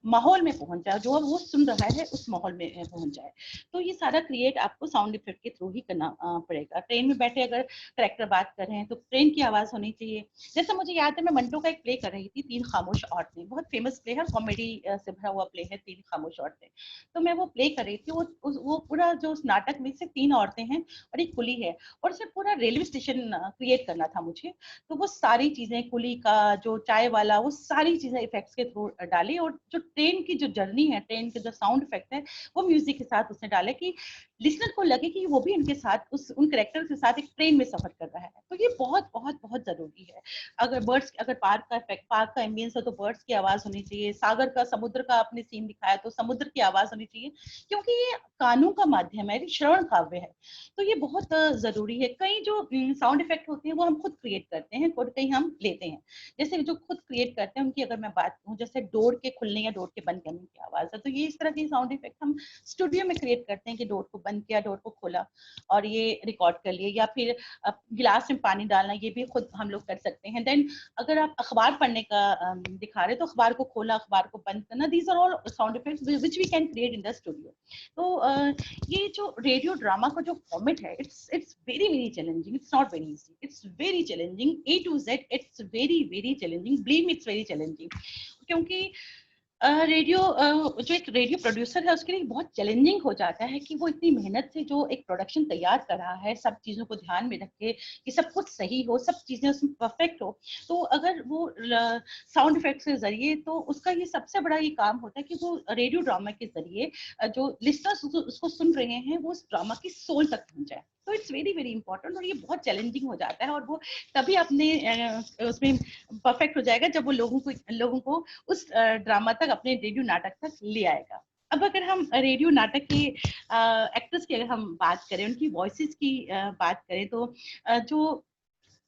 Speaker 9: माहौल में पहुंच जाए, जो वो सुन रहा है उस माहौल में पहुंच जाए। तो ये सारा क्रिएट आपको साउंड इफेक्ट के थ्रू ही करना पड़ेगा। ट्रेन में बैठे अगर करेक्टर बात कर रहे हैं तो ट्रेन की आवाज होनी चाहिए। जैसे मुझे याद है मैं मंटो का एक प्ले कर रही थी, तीन खामोश औरतें, बहुत फेमस प्ले है, कॉमेडी से भरा हुआ प्ले है तीन खामोश औरतें। तो मैं वो प्ले कर रही थी, वो पूरा जो उस नाटक में से तीन औरतें हैं और एक कुली है, और उसमें पूरा रेलवे स्टेशन क्रिएट करना था मुझे। तो वो सारी चीजें, कुली का, जो चाय वाला, वो सारी चीजें इफेक्ट्स के थ्रू डाली, और जो ट्रेन की जो जर्नी है, ट्रेन के जो साउंड इफेक्ट है वो म्यूजिक के साथ उसने डाले कि लिसनर को लगे कि वो भी उनके साथ उन कैरेक्टर के साथ एक ट्रेन में सफर कर रहा है। तो ये बहुत बहुत बहुत जरूरी है। अगर पार्क का इफेक्ट, पार्क का एम्बियंस है तो बर्ड्स की आवाज होनी चाहिए। सागर का, समुद्र का आपने सीन दिखाया तो समुद्र की आवाज होनी चाहिए, क्योंकि ये कानों का माध्यम है, श्रवण काव्य है। तो ये बहुत जरूरी है। कई जो साउंड इफेक्ट होते हैं वो हम खुद क्रिएट करते हैं, कहीं हम लेते हैं। जैसे जो खुद क्रिएट करते हैं उनकी अगर मैं बात करूं, जैसे डोर के खुलने या डोर के बंद करने की आवाज है, तो ये इस तरह की साउंड इफेक्ट हम स्टूडियो में क्रिएट करते हैं कि डोर को बंद किया, डोर को खोला और ये रिकॉर्ड कर लिए। या फिर गिलास में पानी डालना, ये भी खुद हम लोग कर सकते हैं। देन अगर आप अखबार पढ़ने का दिखा रहे तो अखबार को खोला, अखबार को बंद करना, these are all sound effects which we can create in the studio. तो ये जो रेडियो ड्रामा का जो फॉर्मेट है, it's very challenging. It's not very easy. It's very challenging. A to Z, it's very challenging. Believe me, it's very challenging. क्योंकि radio जो एक radio producer है उसके लिए बहुत चैलेंजिंग हो जाता है कि वो इतनी मेहनत से जो एक प्रोडक्शन तैयार कर रहा है, सब चीज़ों को ध्यान में रख के कि सब कुछ सही हो, सब चीज़ें उसमें परफेक्ट हो, तो अगर वो साउंड इफेक्ट्स के जरिए, तो उसका ये सबसे बड़ा ये काम होता है कि वो रेडियो ड्रामा के जरिए जो लिसनर्स उसको सुन रहे हैं वो उस ड्रामा की सोल तक पहुंच जाए। तो इट्स वेरी इंपॉर्टेंट, और ये बहुत चैलेंजिंग हो जाता है, और वो तभी अपने उसमें परफेक्ट हो जाएगा जब वो लोगों को उस ड्रामा तक, अपने रेडियो नाटक तक ले आएगा। अब अगर हम रेडियो नाटक के एक्टर्स की अगर हम बात करें, उनकी वॉइसेस की बात करें, तो जो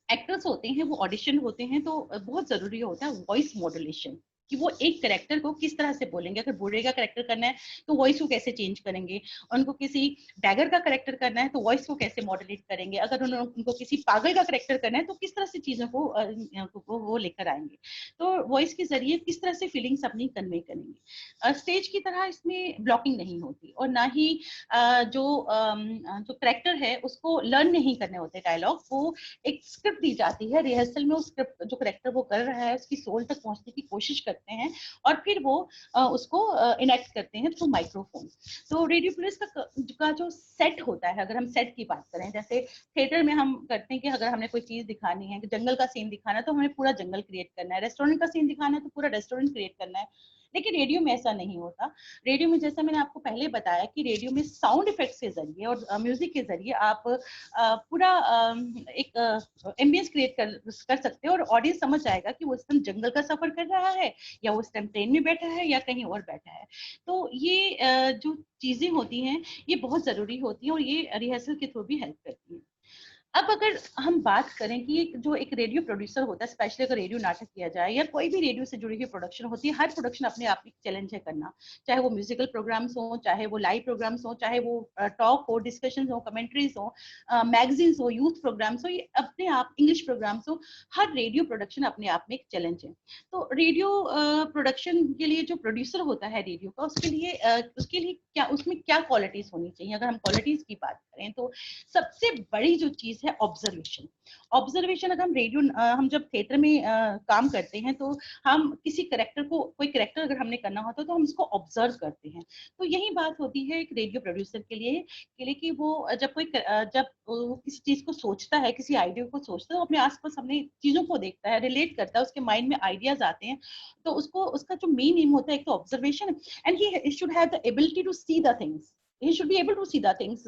Speaker 9: एक्टर्स होते हैं वो ऑडिशन होते हैं तो बहुत जरूरी होता है वॉइस मॉड्यूलेशन, कि वो एक कैरेक्टर को किस तरह से बोलेंगे। अगर बूढ़े का कैरेक्टर करना है तो वॉइस को कैसे चेंज करेंगे, उनको किसी डैगर का कैरेक्टर करना है तो वॉइस को कैसे मॉड्यूलेट करेंगे, अगर उनको किसी पागल का कैरेक्टर करना है तो किस तरह से चीजों को वो लेकर आएंगे। तो वॉइस के जरिए किस तरह से फीलिंग्स अपनी कन्वे करेंगे। स्टेज की तरह इसमें ब्लॉकिंग नहीं होती, और ना ही जो कैरेक्टर है उसको लर्न नहीं करने होते डायलॉग, वो एक स्क्रिप्ट दी जाती है। रिहर्सल में उस स्क्रिप्ट जो कैरेक्टर वो कर रहा है उसकी सोल तक पहुंचने की कोशिश करते हैं, और फिर वो उसको इनेक्ट करते हैं थ्रू माइक्रोफोन। तो रेडियो पुलिस का जो सेट होता है, अगर हम सेट की बात करें, जैसे थिएटर में हम करते हैं कि अगर हमने कोई चीज दिखानी है, जंगल का सीन दिखाना है तो हमें पूरा जंगल क्रिएट करना है, रेस्टोरेंट का सीन दिखाना है तो पूरा रेस्टोरेंट क्रिएट करना है। लेकिन रेडियो में ऐसा नहीं होता। रेडियो में जैसा मैंने आपको पहले बताया कि रेडियो में साउंड इफेक्ट्स के जरिए और म्यूजिक के जरिए आप पूरा एक एम्बियंस क्रिएट कर सकते हो और ऑडियंस समझ जाएगा कि वो इस टाइम जंगल का सफर कर रहा है या वो इस टाइम ट्रेन में बैठा है या कहीं और बैठा है। तो ये जो चीजें होती हैं ये बहुत जरूरी होती हैं और ये रिहर्सल के थ्रू भी हेल्प करती हैं। अब अगर हम बात करें कि जो एक रेडियो प्रोड्यूसर होता है, स्पेशली अगर रेडियो नाटक किया जाए या कोई भी रेडियो से जुड़ी हुई प्रोडक्शन होती है, हर प्रोडक्शन अपने आप में चैलेंज है करना, चाहे वो म्यूजिकल प्रोग्राम्स हो, चाहे वो लाइव प्रोग्राम्स हो, चाहे वो टॉक हो, डिस्कशन हो, कमेंट्रीज हो, मैगजीन्स हो, यूथ प्रोग्राम्स हो, ये अपने आप इंग्लिश प्रोग्राम्स हो, हर रेडियो प्रोडक्शन अपने आप में एक चैलेंज है। तो रेडियो प्रोडक्शन के लिए जो प्रोड्यूसर होता है रेडियो का, उसके लिए क्या, उसमें क्या क्वालिटीज होनी चाहिए? अगर हम क्वालिटीज की बात करें तो सबसे बड़ी जो चीज है ऑब्जर्वेशन। ऑब्जर्वेशन, अगर हम हम जब थिएटर में काम करते हैं तो हम किसी कैरेक्टर को, कोई कैरेक्टर अगर हमने करना होता है तो हम उसको ऑब्जर्व करते हैं। तो यही बात होती है एक रेडियो प्रोड्यूसर के लिए कि वो जब वो किसी चीज को सोचता है, किसी आइडिया को सोचता है, वो अपने आसपास अपने चीजों को देखता है, रिलेट करता है, उसके माइंड में आइडियाज आते हैं, तो उसका जो मेन एम होता है एक तो observation, and he should have the ability to see the things. He should be able to see the things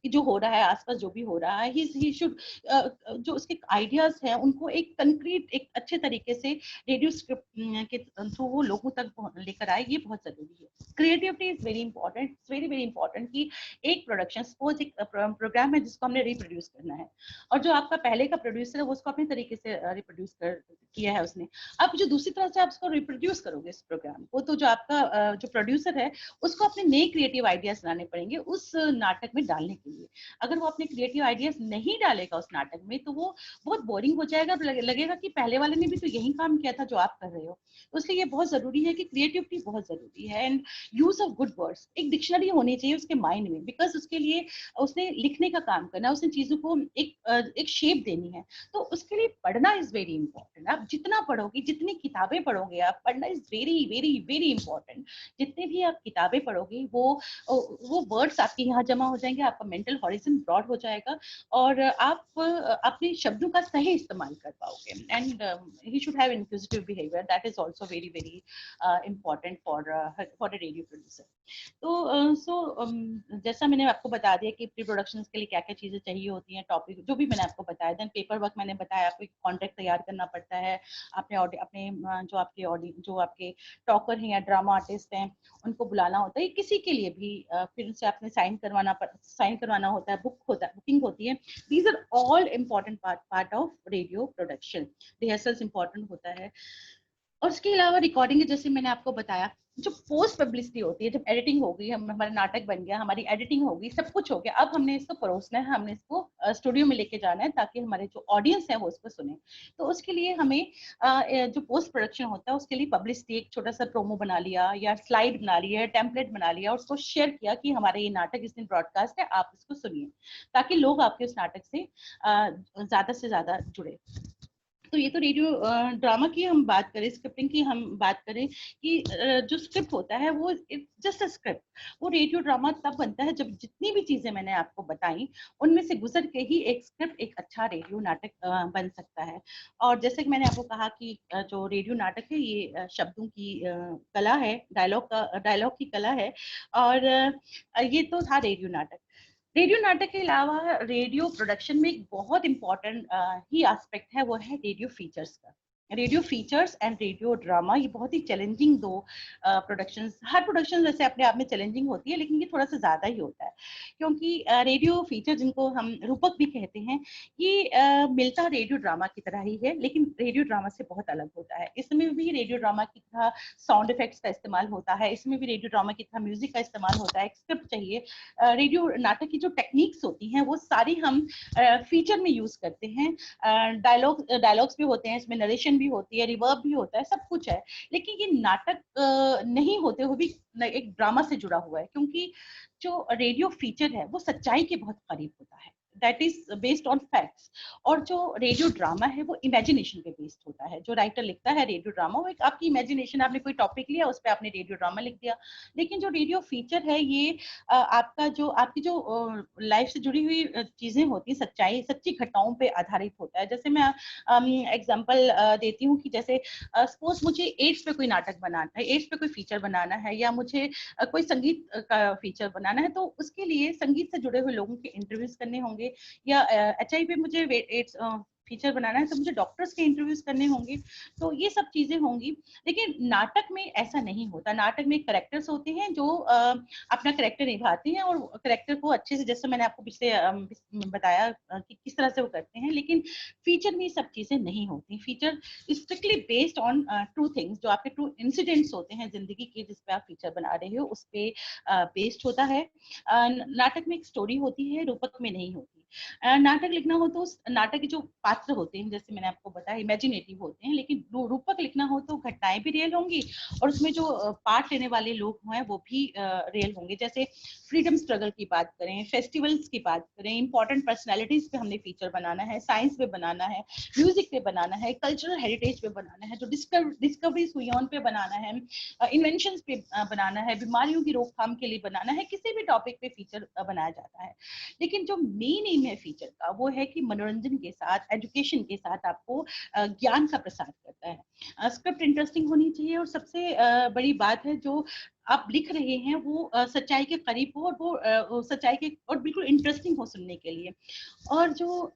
Speaker 9: कि जो हो रहा है आसपास, जो भी हो रहा है, he should जो उसके आइडियाज हैं उनको एक कंक्रीट, एक अच्छे तरीके से रेडियो स्क्रिप्ट के थ्रू वो लोगों तक लेकर आए। ये बहुत जरूरी है। Creativity is very important, it's very very important कि एक प्रोडक्शन, सपोज एक प्रोग्राम है जिसको हमने रिप्रोड्यूस करना है और जो आपका पहले का प्रोड्यूसर है वो उसको अपने तरीके से रिप्रोड्यूस किया है उसने, आप जो दूसरी तरह से आप उसको रिप्रोड्यूस करोगे इस प्रोग्राम को, तो जो आपका जो प्रोड्यूसर है उसको अपने नए क्रिएटिव आइडियाज लाने पड़ेंगे उस नाटक में डालने के लिए। अगर वो अपने क्रिएटिव आइडियाज नहीं डालेगा उस नाटक में तो वो बहुत बोरिंग हो जाएगा, लगेगा कि पहले वाले ने भी तो यही काम किया था जो आप कर रहे हो। तो इसलिए ये बहुत जरूरी है कि क्रिएटिविटी बहुत जरूरी है, and use of good words. एक डिक्शनरी होनी चाहिए उसके माइंड में, बिकॉज उसके लिए उसने लिखने का काम करना, उसने चीजों को एक शेप देनी है, तो उसके लिए पढ़ना इज वेरी इंपॉर्टेंट। आप जितना पढ़ोगे, जितनी किताबें पढ़ोगे, आप पढ़ना is very very very important. जितने भी आप किताबें पढ़ोगे वो वर्ड्स आपके यहाँ जमा हो जाएंगे, आपका मेंटल हॉरिजन ब्रॉड हो जाएगा और आप अपने शब्दों का सही इस्तेमाल कर पाओगे। And he should have inquisitive behaviour, that is also very very important for a radio producer. तो जैसा मैंने आपको बता दिया कि प्री प्रोडक्शन के लिए क्या क्या चीजें चाहिए होती हैं, टॉपिक जो भी मैंने आपको बताया, देन पेपर वर्क मैंने बताया, आपको कॉन्ट्रैक्ट तैयार करना पड़ता है, अपने जो आपके टॉकर हैं या ड्रामा आर्टिस्ट हैं उनको बुलाना होता है, किसी के लिए भी फिर उनसे आपने साइन करवाना होता है, बुकिंग होती है। These are all important part of radio production. Rehearsals important होता है और उसके अलावा रिकॉर्डिंग, जैसे मैंने आपको बताया, जो पोस्ट पब्लिसिटी होती है, जब एडिटिंग हो गई, हमारा नाटक बन गया, हमारी एडिटिंग हो गई, सब कुछ हो गया, अब हमने इसको परोसना है, हमने इसको स्टूडियो में लेके जाना है ताकि हमारे जो ऑडियंस है वो इसको सुने। तो उसके लिए हमें जो पोस्ट प्रोडक्शन होता है उसके लिए पब्लिसिटी, एक छोटा सा प्रोमो बना लिया या स्लाइड बना लिया, टेम्पलेट बना लिया और उसको शेयर किया कि हमारा ये नाटक इस दिन ब्रॉडकास्ट है, आप इसको सुनिए, ताकि लोग आपके उस नाटक से ज्यादा से ज्यादा जुड़े। तो ये तो रेडियो ड्रामा की हम बात करें, स्क्रिप्टिंग की हम बात करें कि जो स्क्रिप्ट होता है वो जस्ट अ स्क्रिप्ट। वो रेडियो ड्रामा तब बनता है जब जितनी भी चीजें मैंने आपको बताई उनमें से गुजर के ही एक स्क्रिप्ट, एक अच्छा रेडियो नाटक बन सकता है। और जैसे कि मैंने आपको कहा कि जो रेडियो नाटक है ये शब्दों की कला है, डायलॉग की कला है, और ये तो था रेडियो नाटक। रेडियो नाटक के अलावा रेडियो प्रोडक्शन में एक बहुत इंपॉर्टेंट ही एस्पेक्ट है, वो है रेडियो फीचर्स का। Radio features and radio drama, ये बहुत ही चैलेंजिंग दो प्रोडक्शंस। हर प्रोडक्शन वैसे अपने आप में चैलेंजिंग होती है, लेकिन ये थोड़ा सा ज्यादा ही होता है, क्योंकि रेडियो फीचर, जिनको हम रूपक भी कहते हैं, ये मिलता रेडियो ड्रामा की तरह ही है, लेकिन रेडियो ड्रामा से बहुत अलग होता है। इसमें भी रेडियो ड्रामा की तरह साउंड इफेक्ट्स का इस्तेमाल होता है, इसमें भी रेडियो ड्रामा की तरह म्यूजिक का इस्तेमाल होता है, एक स्क्रिप्ट चाहिए। रेडियो नाटक की जो टेक्निक्स होती हैं वो सारी हम फीचर में यूज करते हैं। डायलॉग्स भी होते हैं, इसमें नरेशन भी होती है, रिवर्ब भी होता है, सब कुछ है, लेकिन ये नाटक नहीं होते हुए भी एक ड्रामा से जुड़ा हुआ है, क्योंकि जो रेडियो फीचर है वो सच्चाई के बहुत करीब होता है। That is based on facts, और जो रेडियो ड्रामा है वो इमेजिनेशन पे बेस्ड होता है। जो राइटर लिखता है रेडियो ड्रामा, वो एक आपकी इमेजिनेशन, आपने कोई टॉपिक लिया उस पर आपने रेडियो ड्रामा लिख दिया। लेकिन जो रेडियो फीचर है ये आपकी जो लाइफ से जुड़ी हुई चीजें होती हैं, सच्ची घटनाओं पे आधारित होता है। जैसे मैं एग्जांपल देती हूँ कि जैसे सपोज मुझे एड्स पे कोई नाटक बनाना है, एड्स पे कोई फीचर बनाना है, या मुझे कोई संगीत का फीचर बनाना है, तो उसके लिए संगीत से जुड़े हुए लोगों के इंटरव्यूज करने होंगे, या HIV पे मुझे एड्स फीचर बनाना है तो मुझे डॉक्टर्स के इंटरव्यूज करने होंगे। तो ये सब चीजें होंगी। लेकिन नाटक में ऐसा नहीं होता। नाटक में कैरेक्टर्स होते हैं जो अपना कैरेक्टर निभाते हैं, और कैरेक्टर को अच्छे से, जैसे मैंने आपको पिछले बताया कि किस तरह से वो करते हैं। लेकिन फीचर में सब चीजें नहीं होती। Feature strictly based on true things, जो आपके ट्रू इंसिडेंट्स होते हैं जिंदगी के, जिस पे आप फीचर बना रहे हो, उस पे बेस्ड होता है। नाटक में एक स्टोरी होती है, रूपक में नहीं होती। नाटक लिखना हो तो उस नाटक के जो पात्र होते हैं, जैसे मैंने आपको बताया, इमेजिनेटिव होते हैं, लेकिन रूपक लिखना हो तो घटनाएं भी रियल होंगी, और उसमें जो पार्ट लेने वाले लोग हैं वो भी रियल होंगे। जैसे फ्रीडम स्ट्रगल की बात करें, फेस्टिवल्स की बात करें, इंपॉर्टेंट पर्सनैलिटीज पे हमने फीचर बनाना है, साइंस पे बनाना है, म्यूजिक पे बनाना है, कल्चरल हेरिटेज पे बनाना है, जो डिस्कवरीज हुई हैं उन पे बनाना है, इन्वेंशंस पे बनाना है, बीमारियों की रोकथाम के लिए बनाना है, किसी भी टॉपिक पे फीचर बनाया जाता है। लेकिन जो मेन एम है फीचर का, वो है कि मनोरंजन के साथ, एजुकेशन के साथ आपको ज्ञान का प्रसार करता है। स्क्रिप्ट इंटरेस्टिंग होनी चाहिए, और सबसे बड़ी बात है जो आप लिख रहे हैं वो सच्चाई के करीब हो, और वो सच्चाई के और बिल्कुल इंटरेस्टिंग हो सुनने के लिए। और जो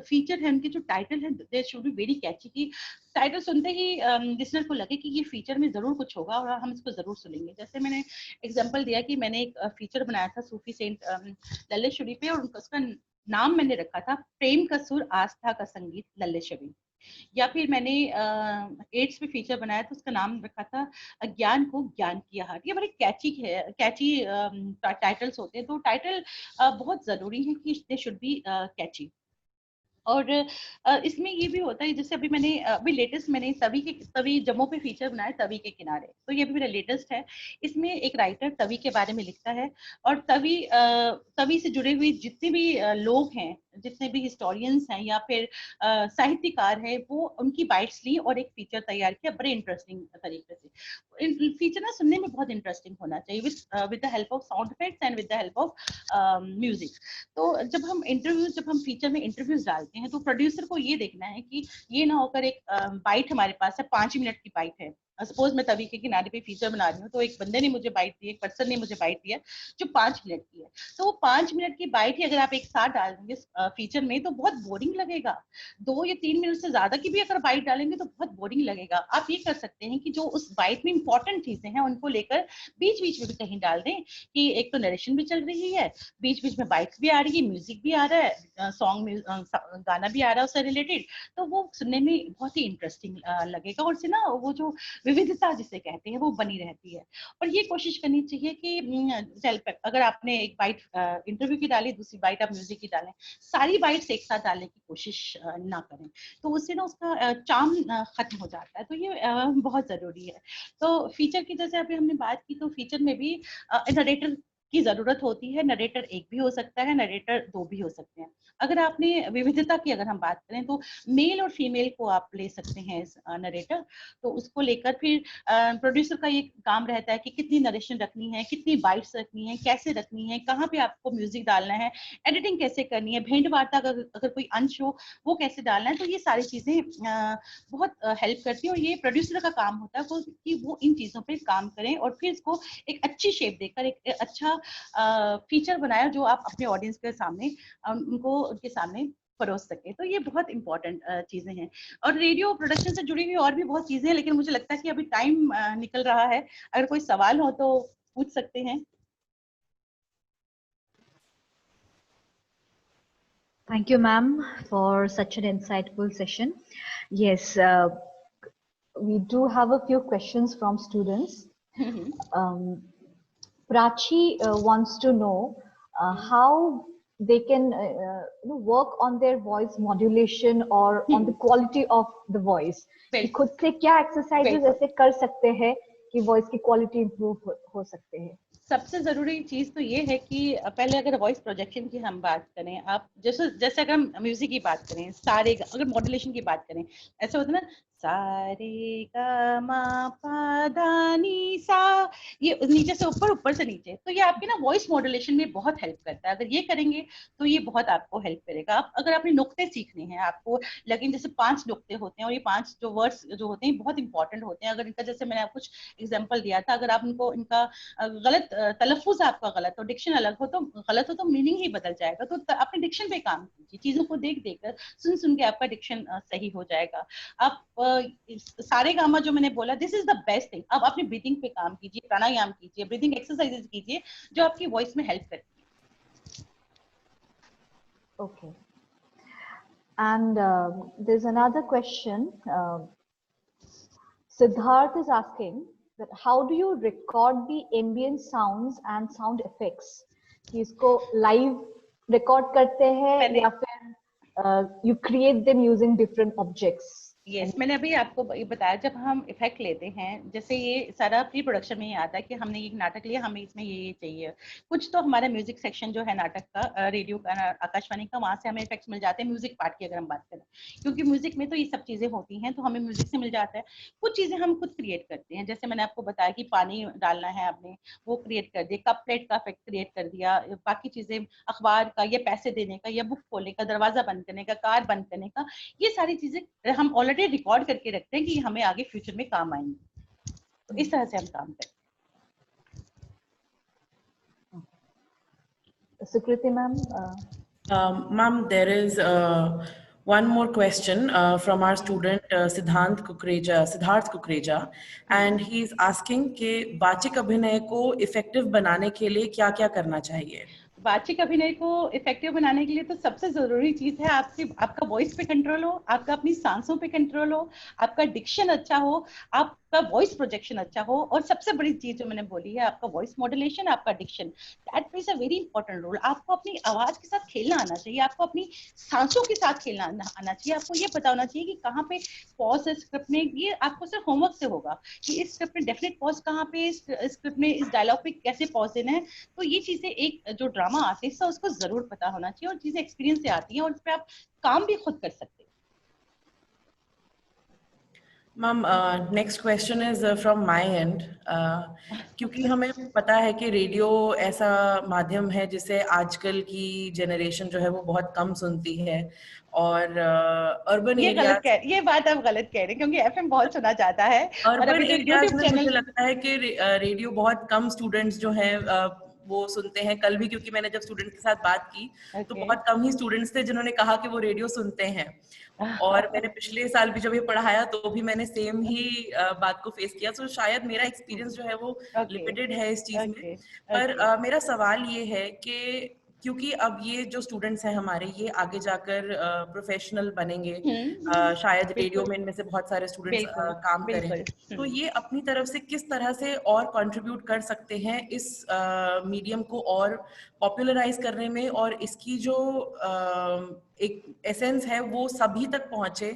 Speaker 9: फीचर है, उनके जो टाइटल है, they should be very catchy, कि टाइटल सुनते ही लिसनर को लगे कि ये फीचर में जरूर कुछ होगा और हम इसको जरूर सुनेंगे। जैसे मैंने एग्जांपल दिया कि मैंने एक फीचर बनाया था सूफी सेंट लल्लेश्वरी पे, और उसका नाम मैंने रखा था प्रेम का सुर आस्था का संगीत लल्लेश्वरी। या फिर मैंने एड्स पे फीचर बनाया तो उसका नाम रखा था ज्ञान को ज्ञान की आहट। ये बड़े कैची टाइटल्स होते हैं। तो टाइटल बहुत जरूरी है कि दे शुड बी कैची। और इसमें ये भी होता है, जैसे अभी लेटेस्ट मैंने तवी जम्मू पे फीचर बनाया, तवी के किनारे। तो ये भी मेरा लेटेस्ट है। इसमें एक राइटर तवी के बारे में लिखता है, और तवी से जुड़े हुए जितने भी लोग हैं, जितने भी हिस्टोरियंस हैं या फिर साहित्यकार हैं, वो उनकी बाइट्स ली और एक फीचर तैयार किया बड़े इंटरेस्टिंग तरीके से। फीचर ना सुनने में बहुत इंटरेस्टिंग होना चाहिए, with the help of sound effects and with the help of music. तो जब हम फीचर में इंटरव्यूज डालते हैं, तो प्रोड्यूसर को ये देखना है कि ये ना होकर एक बाइट हमारे पास है, 5 मिनट की बाइट है। सपोज मैं तवी के किनारे पे फीचर बना रही हूँ, तो एक बंदे ने मुझे बाइट दी, एक पर्सन ने मुझे बाइट दिया जो 5 मिनट की है। तो वो 5 मिनट की बाइट ही अगर आप एक साथ डाल देंगे फीचर में, तो बहुत बोरिंग लगेगा। 2 या 3 मिनट से ज्यादा की भी अगर बाइट डालेंगे तो बहुत बोरिंग लगेगा। आप ये कर सकते हैं कि जो उस बाइट में इंपॉर्टेंट चीजें हैं उनको लेकर बीच बीच में भी कहीं डाल दें, कि एक तो नरेशन भी चल रही है, बीच बीच में बाइट्स भी आ रही है, म्यूजिक भी आ रहा है, गाना भी आ रहा है उससे रिलेटेड। तो वो सुनने में बहुत ही इंटरेस्टिंग लगेगा, और उससे ना वो जो विविधता जिसे कहते हैं वो बनी रहती है। और ये कोशिश करनी चाहिए कि अगर आपने एक बाइट इंटरव्यू की डाली, दूसरी बाइट आप म्यूजिक की डालें, सारी बाइट्स एक साथ डालने की कोशिश ना करें, तो उससे ना उसका चार्म खत्म हो जाता है। तो ये बहुत जरूरी है। तो फीचर की जैसे अभी हमने बात की, तो फीचर में भी नरेटर की जरूरत होती है। नरेटर एक भी हो सकता है, नरेटर 2 भी हो सकते हैं। अगर आपने विविधता की अगर हम बात करें, तो मेल और फीमेल को आप ले सकते हैं नरेटर। तो उसको लेकर फिर प्रोड्यूसर का ये काम रहता है कि कितनी नरेशन रखनी है, कितनी बाइट्स रखनी है, कैसे रखनी है, कहाँ पे आपको म्यूजिक डालना है, एडिटिंग कैसे करनी है, भेंट वार्ता अगर कोई अंश हो वो कैसे डालना है। तो ये सारी चीजें बहुत हेल्प करती है, और ये प्रोड्यूसर का काम होता है कि वो इन चीजों पे काम करें, और फिर इसको एक अच्छी शेप देकर एक अच्छा फीचर बनाया जो आप अपने ऑडियंस के सामने उनके सामने परोस सके। तो ये बहुत इंपॉर्टेंट चीजें हैं। और रेडियो प्रोडक्शन से जुड़ी हुई और भी बहुत चीजें हैं, लेकिन मुझे लगता है कि अभी टाइम निकल रहा है। अगर कोई सवाल हो तो पूछ सकते हैं।
Speaker 1: Thank you, ma'am, for such an insightful session. Yes, we do have a few questions from students. Prachi wants to know how they can work on their voice modulation or on the quality of the voice. खुद से क्या exercises ऐसे कर सकते हैं कि voice की quality improve हो सकते हैं?
Speaker 9: सबसे जरूरी चीज तो ये है कि पहले अगर वॉइस प्रोजेक्शन की हम बात करें, आप जैसे अगर हम म्यूजिक की बात करें, सारे अगर मॉड्यूलेशन की बात करें, ऐसा होता है ना, सारे गा मा पा धा नी सा, ये नीचे से ऊपर, ऊपर से नीचे, तो ये आपके ना वॉइस मॉड्यूलेशन में बहुत हेल्प करता है। अगर ये करेंगे तो ये बहुत आपको हेल्प करेगा। आप अगर आपने नुक्ते सीखने हैं, आपको लेकिन जैसे 5 नुक्ते होते हैं और ये 5 जो वर्ड्स जो होते हैं बहुत इंपॉर्टेंट होते हैं। अगर इनका, जैसे मैंने आपको कुछ एग्जांपल दिया था, अगर आप इनको इनका गलत तलफ्फुज आपका गलत हो, डिक्शन अलग हो, तो गलत हो तो मीनिंग ही बदल जाएगा। तो अपने डिक्शन पे काम कीजिए, चीजों को देख देख कर, सुन सुन के आपका डिक्शन सही हो जाएगा। आप सारे गामा जो मैंने बोला, this is the best thing. अब अपनी ब्रीथिंग पे काम कीजिए, प्राणायाम कीजिए, ब्रीथिंग एक्सरसाइजेस कीजिए जो आपकी वॉइस में हेल्प करती है।
Speaker 1: Okay. And there's another question. Siddharth is asking that how do you record the ambient sounds and sound effects? कि इसको live record करते हैं या फिर you create them using different objects?
Speaker 9: Yes, मैंने अभी आपको ये बताया, जब हम इफेक्ट लेते हैं, जैसे ये सारा प्री प्रोडक्शन में ही आता है कि हमने एक नाटक लिया, हमें इसमें ये चाहिए। कुछ तो हमारा म्यूजिक सेक्शन जो है नाटक का, रेडियो का, आकाशवाणी का, वहां से हमें इफेक्ट्स मिल जाते हैं म्यूजिक पार्ट की अगर हम बात करें, क्योंकि म्यूजिक में तो ये सब चीजें होती हैं, तो हमें म्यूजिक से मिल जाता है। कुछ चीजें हम खुद क्रिएट करते हैं, जैसे मैंने आपको बताया कि पानी डालना है आपने, वो क्रिएट कर दिया, कप प्लेट का इफेक्ट क्रिएट कर दिया, बाकी चीजें अखबार का, या पैसे देने का, या बुक खोलने का, दरवाजा बंद करने का, कार बंद करने का, ये सारी चीजें हम ऑलरेडी रिकॉर्ड करके रखते हैं कि हमें आगे फ्यूचर में काम आएंगे। तो इस तरह से हम काम करते
Speaker 1: हैं। Sukriti ma'am,
Speaker 10: ma'am, there is one more question from our student Siddharth Kukreja, and he is asking कि वाचिक अभिनय को इफेक्टिव बनाने के लिए क्या-क्या करना चाहिए?
Speaker 9: वाचिक अभिनय को इफेक्टिव बनाने के लिए तो सबसे जरूरी चीज है आपका वॉइस पे कंट्रोल हो, आपका अपनी सांसों पे कंट्रोल हो, आपका डिक्शन अच्छा हो, आपका वॉइस प्रोजेक्शन अच्छा हो, और सबसे बड़ी चीज जो मैंने बोली है, आपका वॉइस मॉड्यूलेशन, आपका diction, that plays a very important role. आपको अपनी आवाज के साथ खेलना आना चाहिए, आपको अपनी सांसों के साथ खेलना आना चाहिए, आपको ये पता होना चाहिए कि कहाँ पे पॉज है स्क्रिप्ट में। ये आपको सिर्फ होमवर्क से होगा कि इस स्क्रिप्ट में डेफिनेट पॉज कहाँ पे, इस स्क्रिप्ट में इस डायलॉग पे कैसे पॉज देना है। तो ये चीजें एक जो ड्रामा आर्टिस्ट है उसको जरूर पता होना चाहिए, और चीजें एक्सपीरियंस से आती हैं, और इस पे आप काम भी खुद कर सकते हैं।
Speaker 10: Ma'am, next question is from my and, क्योंकि हमें पता है कि रेडियो ऐसा माध्यम है जिसे आजकल की जनरेशन जो है वो बहुत कम सुनती है, और अर्बन एरियाज,
Speaker 9: ये बात आप गलत कह रहे हैं, क्योंकि एफएम बहुत सुना जाता है।
Speaker 10: अर्बन एरियाज में मुझे लगता है कि रेडियो बहुत कम स्टूडेंट्स जो हैं वो सुनते हैं। कल भी क्योंकि मैंने जब स्टूडेंट के साथ बात की तो बहुत कम ही स्टूडेंट्स थे जिन्होंने कहा कि वो रेडियो सुनते हैं, और मैंने पिछले साल भी जब ये पढ़ाया तो भी मैंने सेम ही बात को फेस किया। सो शायद मेरा एक्सपीरियंस जो है वो लिमिटेड है इस चीज में। पर मेरा सवाल ये है कि क्योंकि अब ये जो स्टूडेंट्स हैं हमारे, ये आगे जाकर प्रोफेशनल बनेंगे, शायद रेडियो में इनमें से बहुत सारे स्टूडेंट्स काम करें, तो ये अपनी तरफ से किस तरह से और कंट्रीब्यूट कर सकते हैं इस मीडियम को और पॉपुलराइज करने में, और इसकी जो एक एसेंस है वो सभी तक पहुंचे,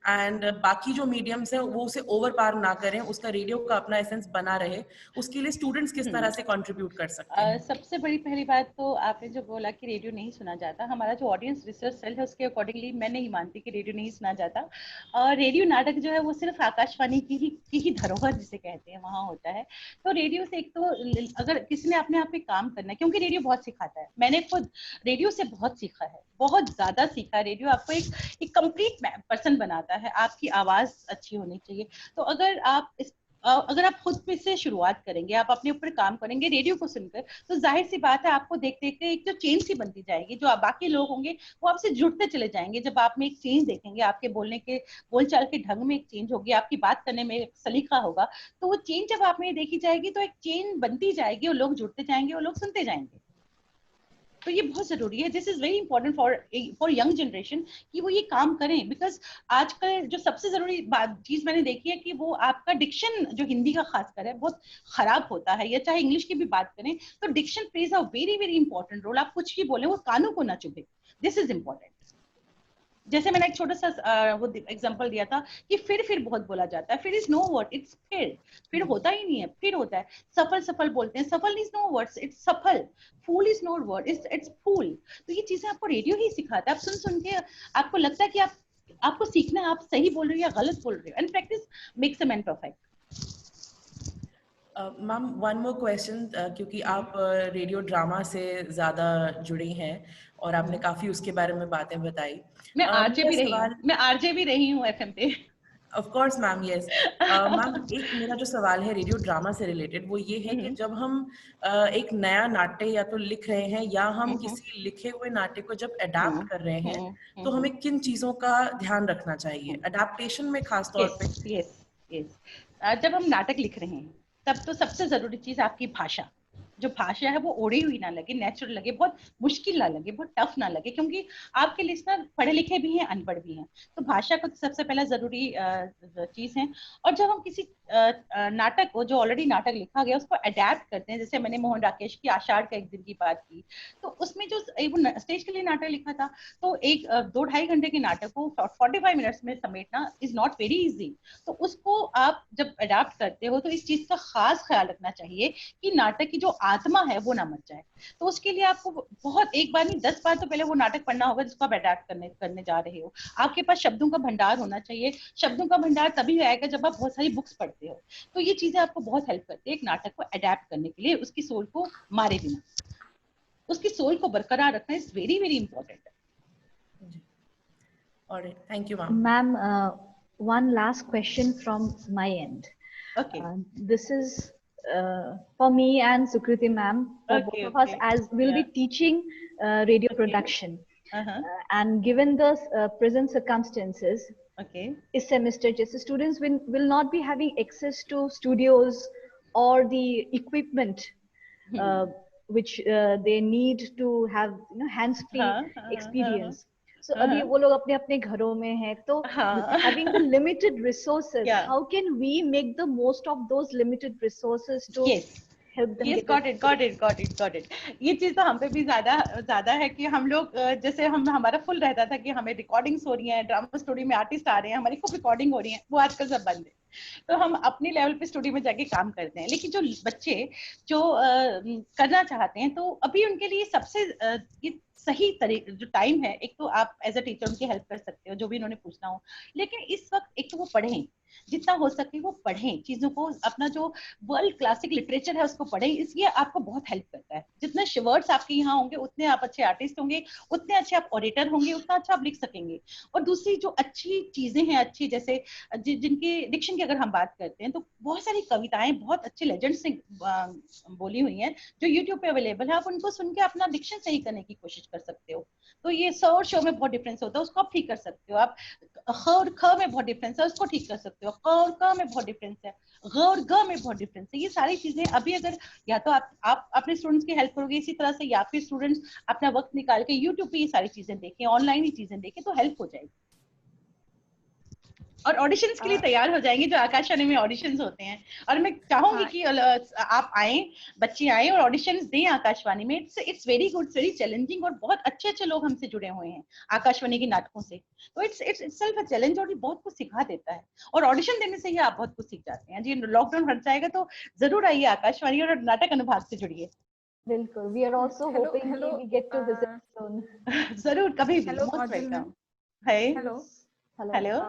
Speaker 10: एंड बाकी जो मीडियम्स हैं वो उसे ओवर पार ना करें, उसका रेडियो का अपना एसेंस बना रहे। उसके लिए स्टूडेंट्स किस तरह से कंट्रीब्यूट कर सकते हैं?
Speaker 9: सबसे बड़ी पहली बात तो आपने जो बोला कि रेडियो नहीं सुना जाता, हमारा जो ऑडियंस रिसर्च सेल है उसके अकॉर्डिंगली मैं नहीं मानती कि रेडियो नहीं सुना जाता। और रेडियो नाटक जो है वो सिर्फ आकाशवाणी की ही धरोहर जिसे कहते हैं वहाँ होता है। तो रेडियो से एक तो अगर किसी ने अपने आप पे काम करना है, क्योंकि रेडियो बहुत सिखाता है, मैंने खुद रेडियो से बहुत सीखा है, बहुत ज्यादा सीखा। रेडियो आपको एक कंप्लीट पर्सन बनाता है, आपकी आवाज अच्छी होनी चाहिए। तो अगर आप खुद से शुरुआत करेंगे, आप अपने ऊपर काम करेंगे रेडियो को सुनकर, तो जाहिर सी बात है आपको देखते देखते एक जो चेंज सी बनती जाएगी, जो बाकी लोग होंगे वो आपसे जुड़ते चले जाएंगे। जब आप में एक चेंज देखेंगे, आपके बोलने के बोलचाल के ढंग में एक चेंज होगी, आपकी बात करने में एक सलीका होगा, तो वो चेंज जब आप में देखी जाएगी तो एक चेन बनती जाएगी और लोग जुड़ते जाएंगे और लोग सुनते जाएंगे। तो ये बहुत जरूरी है, this is very important for young generation कि वो ये काम करें। बिकॉज आजकल जो सबसे जरूरी चीज मैंने देखी है कि वो आपका डिक्शन जो हिंदी का खासकर है बहुत खराब होता है, या चाहे इंग्लिश की भी बात करें तो diction plays a very very important role. आप कुछ भी बोले वो कानों को ना चुभे, दिस इज इंपॉर्टेंट। जैसे मैंने एक छोटा सा वो एग्जांपल दिया था कि फिर बहुत बोला जाता है, फिर इज नो वर्ड, इट्स फिर होता ही नहीं है, फिर होता है। सफल बोलते हैं, सफल इज नो वर्ड्स, इट्स सफल। फूल इज नो वर्ड, इट्स फूल। तो ये चीजें आपको रेडियो ही सिखाता है। आप सुन के आपको लगता है कि आपको सीखना है, आप सही बोल रहे हो या गलत बोल रहे हो, and practice makes a man perfect.
Speaker 10: Ma'am one more question, क्योंकि आप रेडियो ड्रामा से ज़्यादा जुड़ी हैं और आपने काफ़ी उसके बारे में बातें बताई।
Speaker 9: मैं आरजे भी रही हूँ, मैं आरजे भी रही हूँ एफएम पे।
Speaker 10: Of course ma'am, yes ma'am. एक मेरा जो सवाल है रेडियो ड्रामा से रिलेटेड वो ये है कि जब हम एक नया नाट्य या तो लिख रहे हैं या हम किसी लिखे हुए नाट्य को जब अडाप्ट कर रहे हैं तो हमें किन चीज़ों का ध्यान रखना चाहिए अडाप्टेशन में खास तौर पे?
Speaker 9: यस, जब हम नाटक लिख रहे हैं तब तो सबसे जरूरी चीज आपकी भाषा, जो भाषा है वो ओढ़ी हुई ना लगे, नेचुरल लगे, बहुत मुश्किल ना लगे, बहुत टफ ना लगे, क्योंकि आपके लिसनर पढ़े लिखे भी हैं, अनपढ़ भी हैं। तो भाषा को सबसे पहला जरूरी चीज है। और जब हम किसी नाटक को, जो ऑलरेडी नाटक लिखा गया, उसको अडेप्ट करते हैं, जैसे मैंने मोहन राकेश की आषाढ़ का एक दिन की बात की, तो उसमें जो स्टेज के लिए नाटक लिखा था, तो एक 2-2.5 घंटे के नाटक को 45 मिनट्स में समेटना इज नॉट वेरी इजी। तो उसको आप जब अडेप्ट करते हो तो इस चीज का खास ख्याल रखना चाहिए कि नाटक की जो आत्मा है वो ना मर जाए। तो उसके लिए आपको बहुत, एक बार नहीं 10 बार तो पहले वो नाटक पढ़ना होगा जिसको आप अडेप्ट करने जा रहे हो। आपके पास शब्दों का भंडार होना चाहिए। शब्दों का भंडार तभी आएगा जब आप बहुत सारी बुक्स पढ़ते हो। तो ये चीजें आपको बहुत हेल्प करती है एक नाटक को अडेप्ट करने के लिए, उसकी सोल को मारे बिना, उसकी सोल को बरकरार रखना is very very important.
Speaker 10: Alright, thank you, ma'am.
Speaker 1: Ma'am, one last question from my end.
Speaker 9: Okay.
Speaker 1: This is for me and Sukriti ma'am, for both of us, as we'll be teaching radio production. And given the present circumstances, इस semester जैसे students will not be having access to studios or the equipment which they need to have, hands-free experience. So अभी वो लोग अपने अपने घरों में हैं, तो having the limited resources, how can we make the most of those limited resources to help them?
Speaker 9: Yes, got it. ये चीज तो हम पे भी ज्यादा है कि हम लोग, जैसे हमारा फुल रहता था कि हमें रिकॉर्डिंग्स हो रही हैं, ड्रामा स्टूडियो में आर्टिस्ट आ रहे हैं, हमारी खूब रिकॉर्डिंग हो रही है, वो आजकल सब बंद है। तो हम अपने लेवल पे स्टूडियो में जाके काम करते हैं। लेकिन जो बच्चे जो करना चाहते हैं, तो अभी उनके लिए सबसे सही जो टाइम है, एक तो आप एज अ टीचर उनकी हेल्प कर सकते हो, जो भी उन्होंने पूछना हो। लेकिन इस वक्त एक तो वो पढ़ें, जितना हो सके वो पढ़ें चीजों को, अपना जो वर्ल्ड क्लासिक लिटरेचर है उसको पढ़ें, इसलिए आपको बहुत हेल्प करता है। जितने वर्ड्स आपके यहाँ होंगे उतने आप अच्छे आर्टिस्ट होंगे, उतने अच्छे आप ऑडिटर होंगे, उतना अच्छा आप लिख सकेंगे। और दूसरी जो अच्छी चीजें हैं, अच्छी जैसे जिनके डिक्शन की अगर हम बात करते हैं, तो बहुत सारी कविताएं बहुत अच्छे लेजेंड्स ने बोली हुई हैं जो यूट्यूब पे अवेलेबल है। आप उनको सुन के अपना डिक्शन सही करने की कोशिश कर सकते हो। तो ये स और श में बहुत डिफरेंस होता है, उसको आप ठीक कर सकते हो। आप ख और ख में बहुत डिफरेंस है, उसको ठीक कर सकते हो। क और क में बहुत डिफरेंस है, ग और ग में बहुत डिफरेंस है। ये सारी चीजें अभी अगर या तो आप अपने स्टूडेंट्स की हेल्प करोगे इसी तरह से, या फिर स्टूडेंट्स अपना वक्त निकाल के यूट्यूब पे ये सारी चीजें देखें, ऑनलाइन ही चीजें देखें, तो हेल्प हो जाएगी। और ऑडिशंस के लिए तैयार हो जाएंगे, जो आकाशवाणी में ऑडिशंस होते हैं। और मैं चाहूंगी कि आप आए, बच्चे आए और ऑडिशंस दें आकाशवाणी में। It's very good, very challenging, और बहुत अच्छे लोग हमसे जुड़े हुए हैं आकाशवाणी के नाटकों से। तो इट्स इटसेल्फ अ चैलेंज, और ये बहुत कुछ सिखा देता है। और ऑडिशन देने से ही आप बहुत कुछ सीख जाते हैं। जी, लॉकडाउन हट जाएगा तो जरूर आइए आकाशवाणी और नाटक अनुभाग से जुड़िए।
Speaker 1: बिल्कुल, we are also hoping we get to visit soon.
Speaker 9: जरूर, कभी भी मोस्ट वेलकम। हेलो।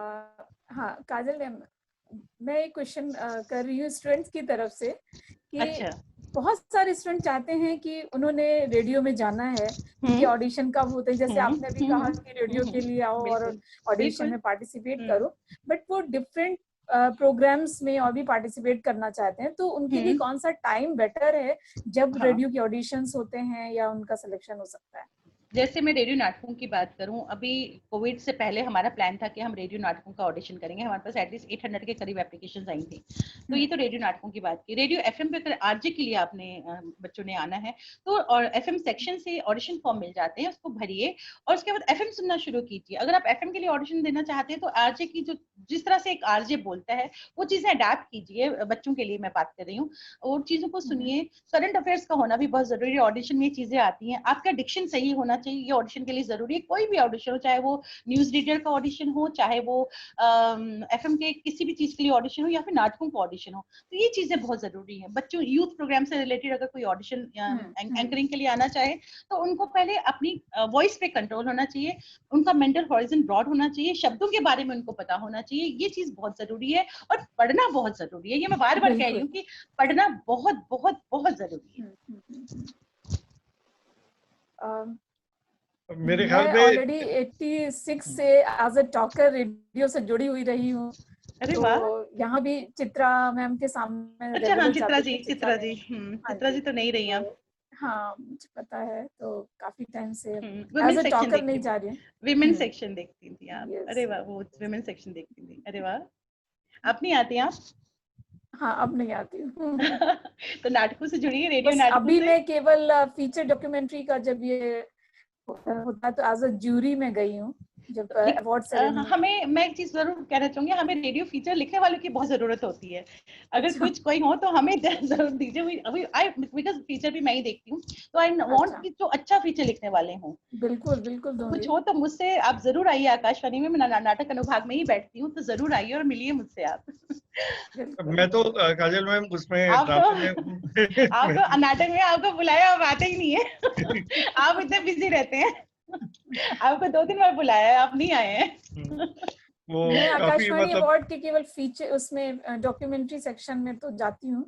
Speaker 7: हाँ काजल मैम, मैं एक क्वेश्चन कर रही हूँ स्टूडेंट्स की तरफ से कि बहुत सारे स्टूडेंट चाहते हैं कि उन्होंने रेडियो में जाना है, कि ऑडिशन कब होते हैं, जैसे आपने भी कहा कि रेडियो के लिए आओ और ऑडिशन में पार्टिसिपेट करो, बट वो डिफरेंट प्रोग्राम्स में और भी पार्टिसिपेट करना चाहते हैं, तो उनके लिए कौन सा टाइम बेटर है जब रेडियो के ऑडिशंस होते हैं या उनका सिलेक्शन हो सकता है?
Speaker 9: जैसे मैं रेडियो नाटकों की बात करूं, अभी कोविड से पहले हमारा प्लान था कि हम रेडियो नाटकों का ऑडिशन करेंगे। हमारे पास एटलीस्ट 800 के करीब एप्लीकेशंस आई थी। तो ये तो रेडियो नाटकों की बात की। रेडियो एफएम पे अगर आरजे के लिए आपने बच्चों ने आना है तो और एफएम सेक्शन से ऑडिशन फॉर्म मिल जाते हैं, उसको भरिए और उसके बाद एफएम सुनना शुरू कीजिए। अगर आप एफएम के लिए ऑडिशन देना चाहते हैं तो आरजे की जिस तरह से एक आरजे बोलता है वो चीजें अडेप्ट कीजिए। बच्चों के लिए मैं बात कर रही हूँ, और चीजों को सुनिए। करंट अफेयर्स का होना भी बहुत जरूरी है। ऑडिशन में ये चीजें आती हैं, आपका डिक्शन सही होना चाहिए, ये ऑडिशन के लिए जरूरी है। कोई भी ऑडिशन हो, चाहे वो न्यूज रीडर का ऑडिशन हो, चाहे वो FM के किसी भी चीज के लिए ऑडिशन हो, या फिर नाटकों का ऑडिशन हो, तो ये चीजें बहुत जरूरी है। बच्चों यूथ प्रोग्राम से रिलेटेड अगर कोई ऑडिशन एंकरिंग के लिए आना चाहे तो उनको पहले अपनी वॉइस पे कंट्रोल होना चाहिए, उनका मेंटल हॉरिजन ब्रॉड होना चाहिए, शब्दों के बारे में उनको पता होना चाहिए। ये चीज बहुत जरूरी है और पढ़ना बहुत जरूरी है। ये मैं बार बार कह रही हूँ कि पढ़ना बहुत बहुत बहुत जरूरी है।
Speaker 8: मेरे ख्याल में
Speaker 7: ऑलरेडी 86 से एज अ टॉकर रेडियो से जुड़ी हुई रही हूँ।
Speaker 9: अरे
Speaker 7: तो
Speaker 9: वाह,
Speaker 7: यहाँ भी चित्रा मैम के सामने।
Speaker 9: अच्छा हाँ, चित्रा जी तो नहीं रही आप।
Speaker 7: हाँ मुझे पता है, तो काफी टाइम से
Speaker 9: वुमेन सेक्शन
Speaker 7: टॉकर नहीं जा रही हूँ।
Speaker 9: विमेन सेक्शन देखती थी आप? अरे वाह, वो विमेन सेक्शन देखती थी। अरे वाह, अब नहीं आती आप?
Speaker 7: हाँ अब नहीं आती हूँ।
Speaker 9: तो नाटकों से जुड़ी है, रेडियो नाटकों
Speaker 7: अभी
Speaker 9: से?
Speaker 7: मैं केवल फीचर डॉक्यूमेंट्री का जब ये होता तो एज अ जूरी में गई हूँ जब अवार्ड सेरेमनी।
Speaker 9: हमें, मैं एक चीज जरूर कहना चाहूंगी, हमें रेडियो फीचर लिखने वालों की बहुत जरूरत होती है। अगर कुछ कोई हो तो हमें जरूर दीजिए। अभी बिकॉज फीचर भी मैं ही देखती हूँ, तो आई वांट कि जो अच्छा फीचर लिखने वाले हों।
Speaker 7: बिल्कुल बिल्कुल
Speaker 9: कुछ हो तो मुझसे आप जरूर आइए आकाशवाणी में, मैं नाटक अनुभाग में ही बैठती हूँ, तो जरूर आइए और मिलिए मुझसे आप।
Speaker 8: मैं तो काजल मैम उसमें
Speaker 9: आप
Speaker 8: तो
Speaker 9: नाटक में आपको बुलाया, आप आते ही नहीं है। आप इतने बिजी रहते हैं। आपको 2-3 बार बुलाया है, आप नहीं आए हैं।
Speaker 7: मैं आकाशवाणी अवार्ड के केवल फीचर उसमें डॉक्यूमेंट्री सेक्शन में तो जाती हूँ।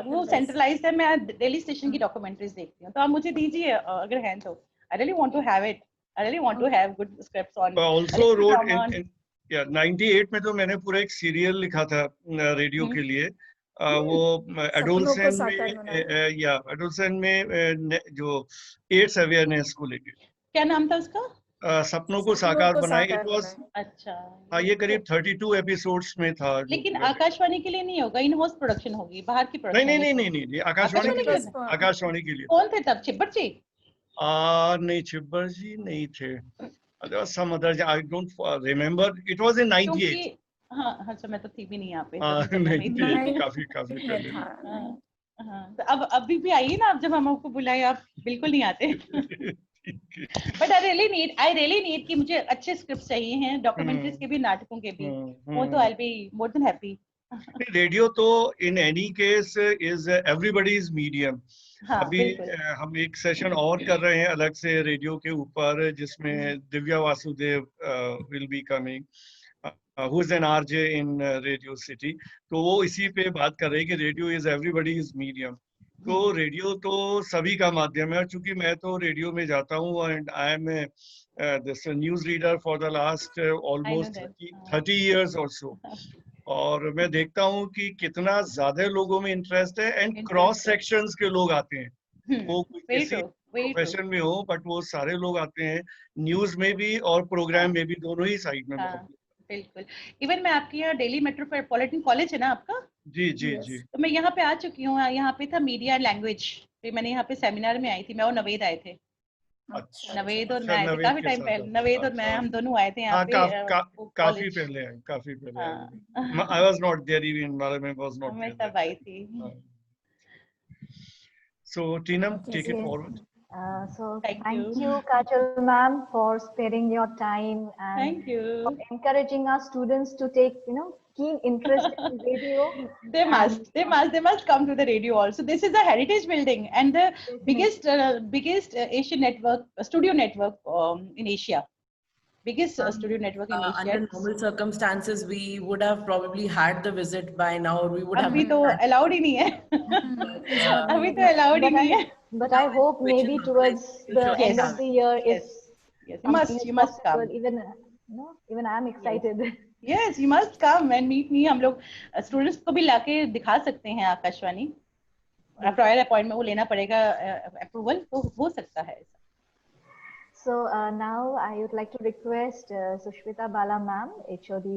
Speaker 9: वो सेंट्रलाइज्ड है, मैं दिल्ली स्टेशन की डॉक्यूमेंट्रीज देखती हूँ, तो आप मुझे दीजिए अगर है तो। I really want to have it, I really want to have good scripts on.
Speaker 8: Also wrote in 98 में तो मैंने पूरा एक सीरियल लिखा था रेडियो के लिए। वो एडोलसेंट में जो एड्स अवेयरनेस को लेके।
Speaker 9: क्या नाम था उसका?
Speaker 8: सपनों को साकार बनाए। इट वाज,
Speaker 9: अच्छा
Speaker 8: हाँ, ये करीब 32 एपिसोड्स में था।
Speaker 9: लेकिन आकाशवाणी के लिए नहीं होगा, इन हाउस प्रोडक्शन होगी, बाहर की प्रोडक्शन?
Speaker 8: नहीं, आकाशवाणी के लिए।
Speaker 9: कौन थे तब? छिब्बर जी?
Speaker 8: नहीं, छिब्बर जी नहीं थे। There was some other, I don't remember. It was in 98.
Speaker 9: हाँ, अच्छा, मैं तो थी भी नहीं यहाँ पे।
Speaker 8: नहीं, काफी पहले।
Speaker 9: हाँ, तो अब अभी भी आइए ना, अब जब हम आपको बुलाए आप बिल्कुल नहीं आते। बट आई रियली नीड कि मुझे अच्छे स्क्रिप्ट चाहिए हैं, डॉक्यूमेंट्रीज के भी, नाटकों के भी। वो तो I be more than happy.
Speaker 8: Radio तो in any case is everybody's medium. अभी हम एक सेशन और कर रहे हैं अलग से रेडियो के ऊपर, जिसमें Divya Vasudev will be coming, who is an RJ in radio city. तो वो इसी पे बात कर रहे हैं कि रेडियो इज एवरीबॉडीज मीडियम। तो रेडियो तो सभी का माध्यम है। चूंकि मैं तो रेडियो में जाता हूँ and I am this news reader for the last almost 30 years और सो। और मैं देखता हूँ कि कितना ज्यादा लोगों में इंटरेस्ट है एंड क्रॉस सेक्शंस के लोग आते हैं। वो किसी प्रोफेशन में हो, बट वो सारे लोग आते हैं, न्यूज में भी और प्रोग्राम में भी, दोनों ही साइड में।
Speaker 9: बिल्कुल। इवन मैं आपके यहाँ दिल्ली मेट्रोपॉलिटन कॉलेज है ना आपका?
Speaker 8: जी।
Speaker 9: तो मैं यहाँ पे आ चुकी हूँ। यहाँ पे था मीडिया एंड लैंग्वेज, फिर मैंने यहाँ पे सेमिनार में आई थी, मैं और नवेद आए थे। नवेद और मैं आए थे काफी टाइम पहले। नवेद और मैं, हम दोनों आए थे यहाँ पे।
Speaker 8: काफी पहले I was not there even, मैं वाज नॉट
Speaker 9: मैं तब आई थी।
Speaker 8: सो टीनम, take it forward.
Speaker 1: So thank you Kajal ma'am for sparing your time and for encouraging our students to take keen interest in radio.
Speaker 9: They must come to the radio also. This is a heritage building and the biggest Asian network, studio network in Asia. Biggest studio network in Asia.
Speaker 10: Under normal circumstances, we would have probably had the visit by now, or we would have.
Speaker 9: अभी तो allowed ही नहीं है। अभी तो allowed ही नहीं है।
Speaker 1: But I hope maybe towards the end of the year,
Speaker 9: you must come.
Speaker 1: Even I am excited.
Speaker 9: Yes, you must come and meet me. हम लोग students को भी लाके दिखा सकते हैं आकाशवाणी। Prior appointment वो लेना पड़ेगा, approval तो हो सकता है।
Speaker 1: So now I would like to request Sushmita Bala ma'am, HOD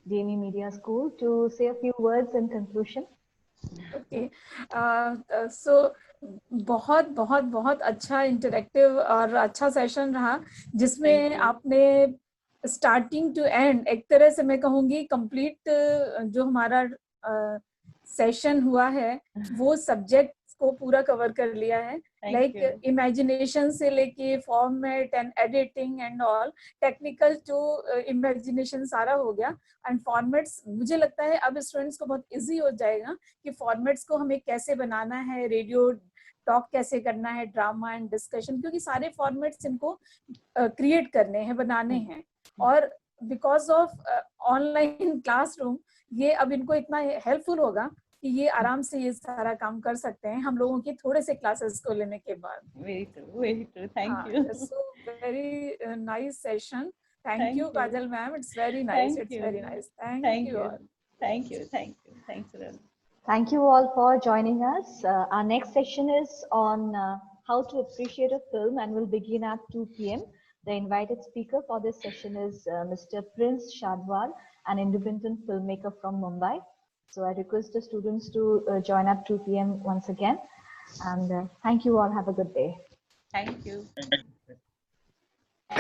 Speaker 1: DME Media School, to say a few words in conclusion.
Speaker 7: Okay. So बहुत बहुत बहुत अच्छा इंटरेक्टिव और अच्छा सेशन रहा, जिसमें आपने स्टार्टिंग टू एंड एक तरह से मैं कहूँगी कंप्लीट जो हमारा सेशन हुआ है वो सब्जेक्ट को पूरा कवर कर लिया है, लाइक इमेजिनेशन से लेके format and editing and all, technical to imagination सारा हो गया. एंड फॉर्मेट्स मुझे लगता है अब स्टूडेंट्स को बहुत इजी हो जाएगा कि फॉर्मेट्स को हमें कैसे बनाना है, रेडियो टॉक कैसे करना है, ड्रामा एंड डिस्कशन, क्योंकि सारे फॉर्मेट्स इनको क्रिएट करने हैं, बनाने हैं. और बिकॉज ऑफ ऑनलाइन क्लासरूम ये अब इनको इतना हेल्पफुल होगा कि ये आराम से ये सारा काम कर सकते हैं हम लोगों के थोड़े से क्लासेस को लेने के बाद.
Speaker 9: Very true, thank you.
Speaker 7: So very nice session. Thank you Kajal ma'am, it's very nice, it's very nice. Thank you all.
Speaker 9: Thank you. Thanks a lot.
Speaker 1: Thank you all for joining us. Our next session is on how to appreciate a film and will begin at 2 p.m. The invited speaker for this session is Mr. Prince Shadwal, an independent filmmaker from Mumbai. So I request the students to join at 2 p.m. once again. And thank you all. Have a good day.
Speaker 9: Thank you.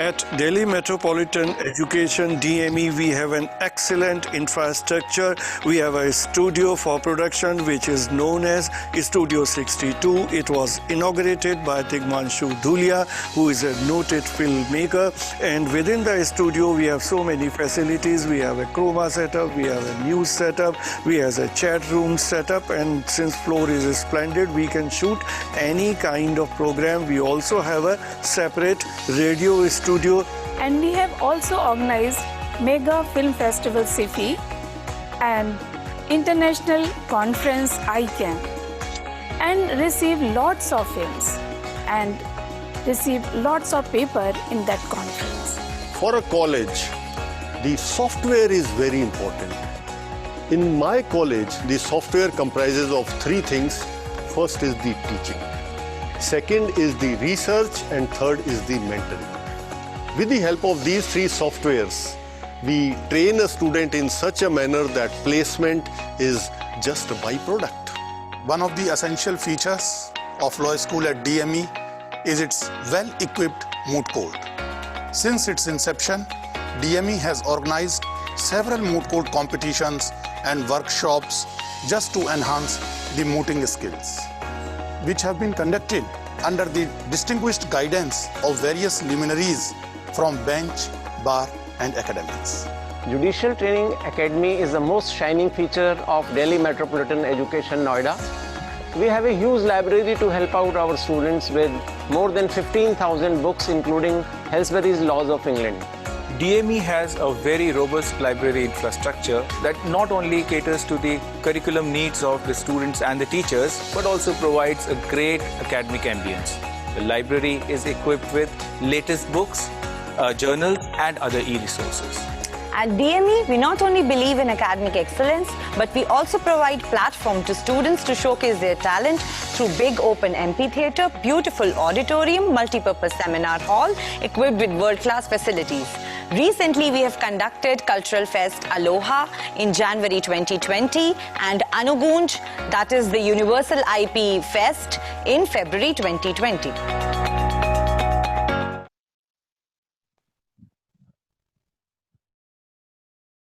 Speaker 2: At Delhi Metropolitan Education DME, we have an excellent infrastructure. We have a studio for production which is known as Studio 62. It was inaugurated by Tigmanshu Dhulia, who is a noted filmmaker. And within the studio, we have so many facilities. We have a chroma setup, we have a news setup, we have a chat room setup. And since floor is splendid, we can shoot any kind of program. We also have a separate radio studio.
Speaker 7: And we have also organized Mega Film Festival SIFI and International Conference ICANN, and received lots of films and received lots of paper in that conference.
Speaker 3: For a college, the software is very important. In my college, the software comprises of 3 things. First is the teaching, second is the research, and third is the mentoring. With the help of these 3 softwares, we train a student in such a manner that placement is just a byproduct.
Speaker 6: One of the essential features of Law School at DME is its well-equipped moot court. Since its inception, DME has organized several moot court competitions and workshops just to enhance the mooting skills, which have been conducted under the distinguished guidance of various luminaries from bench, bar and academics.
Speaker 5: Judicial Training Academy is the most shining feature of Delhi Metropolitan Education, Noida. We have a huge library to help out our students with more than 15,000 books, including Helsbury's Laws of England.
Speaker 11: DME has a very robust library infrastructure that not only caters to the curriculum needs of the students and the teachers, but also provides a great academic ambience. The library is equipped with latest books, journals and other e-resources.
Speaker 12: At DME, we not only believe in academic excellence, but we also provide platform to students to showcase their talent through big open amphitheatre, beautiful auditorium, multi-purpose seminar hall, equipped with world-class facilities. Recently, we have conducted Cultural Fest Aloha in January 2020 and Anugunj, that is the Universal IP Fest, in February 2020.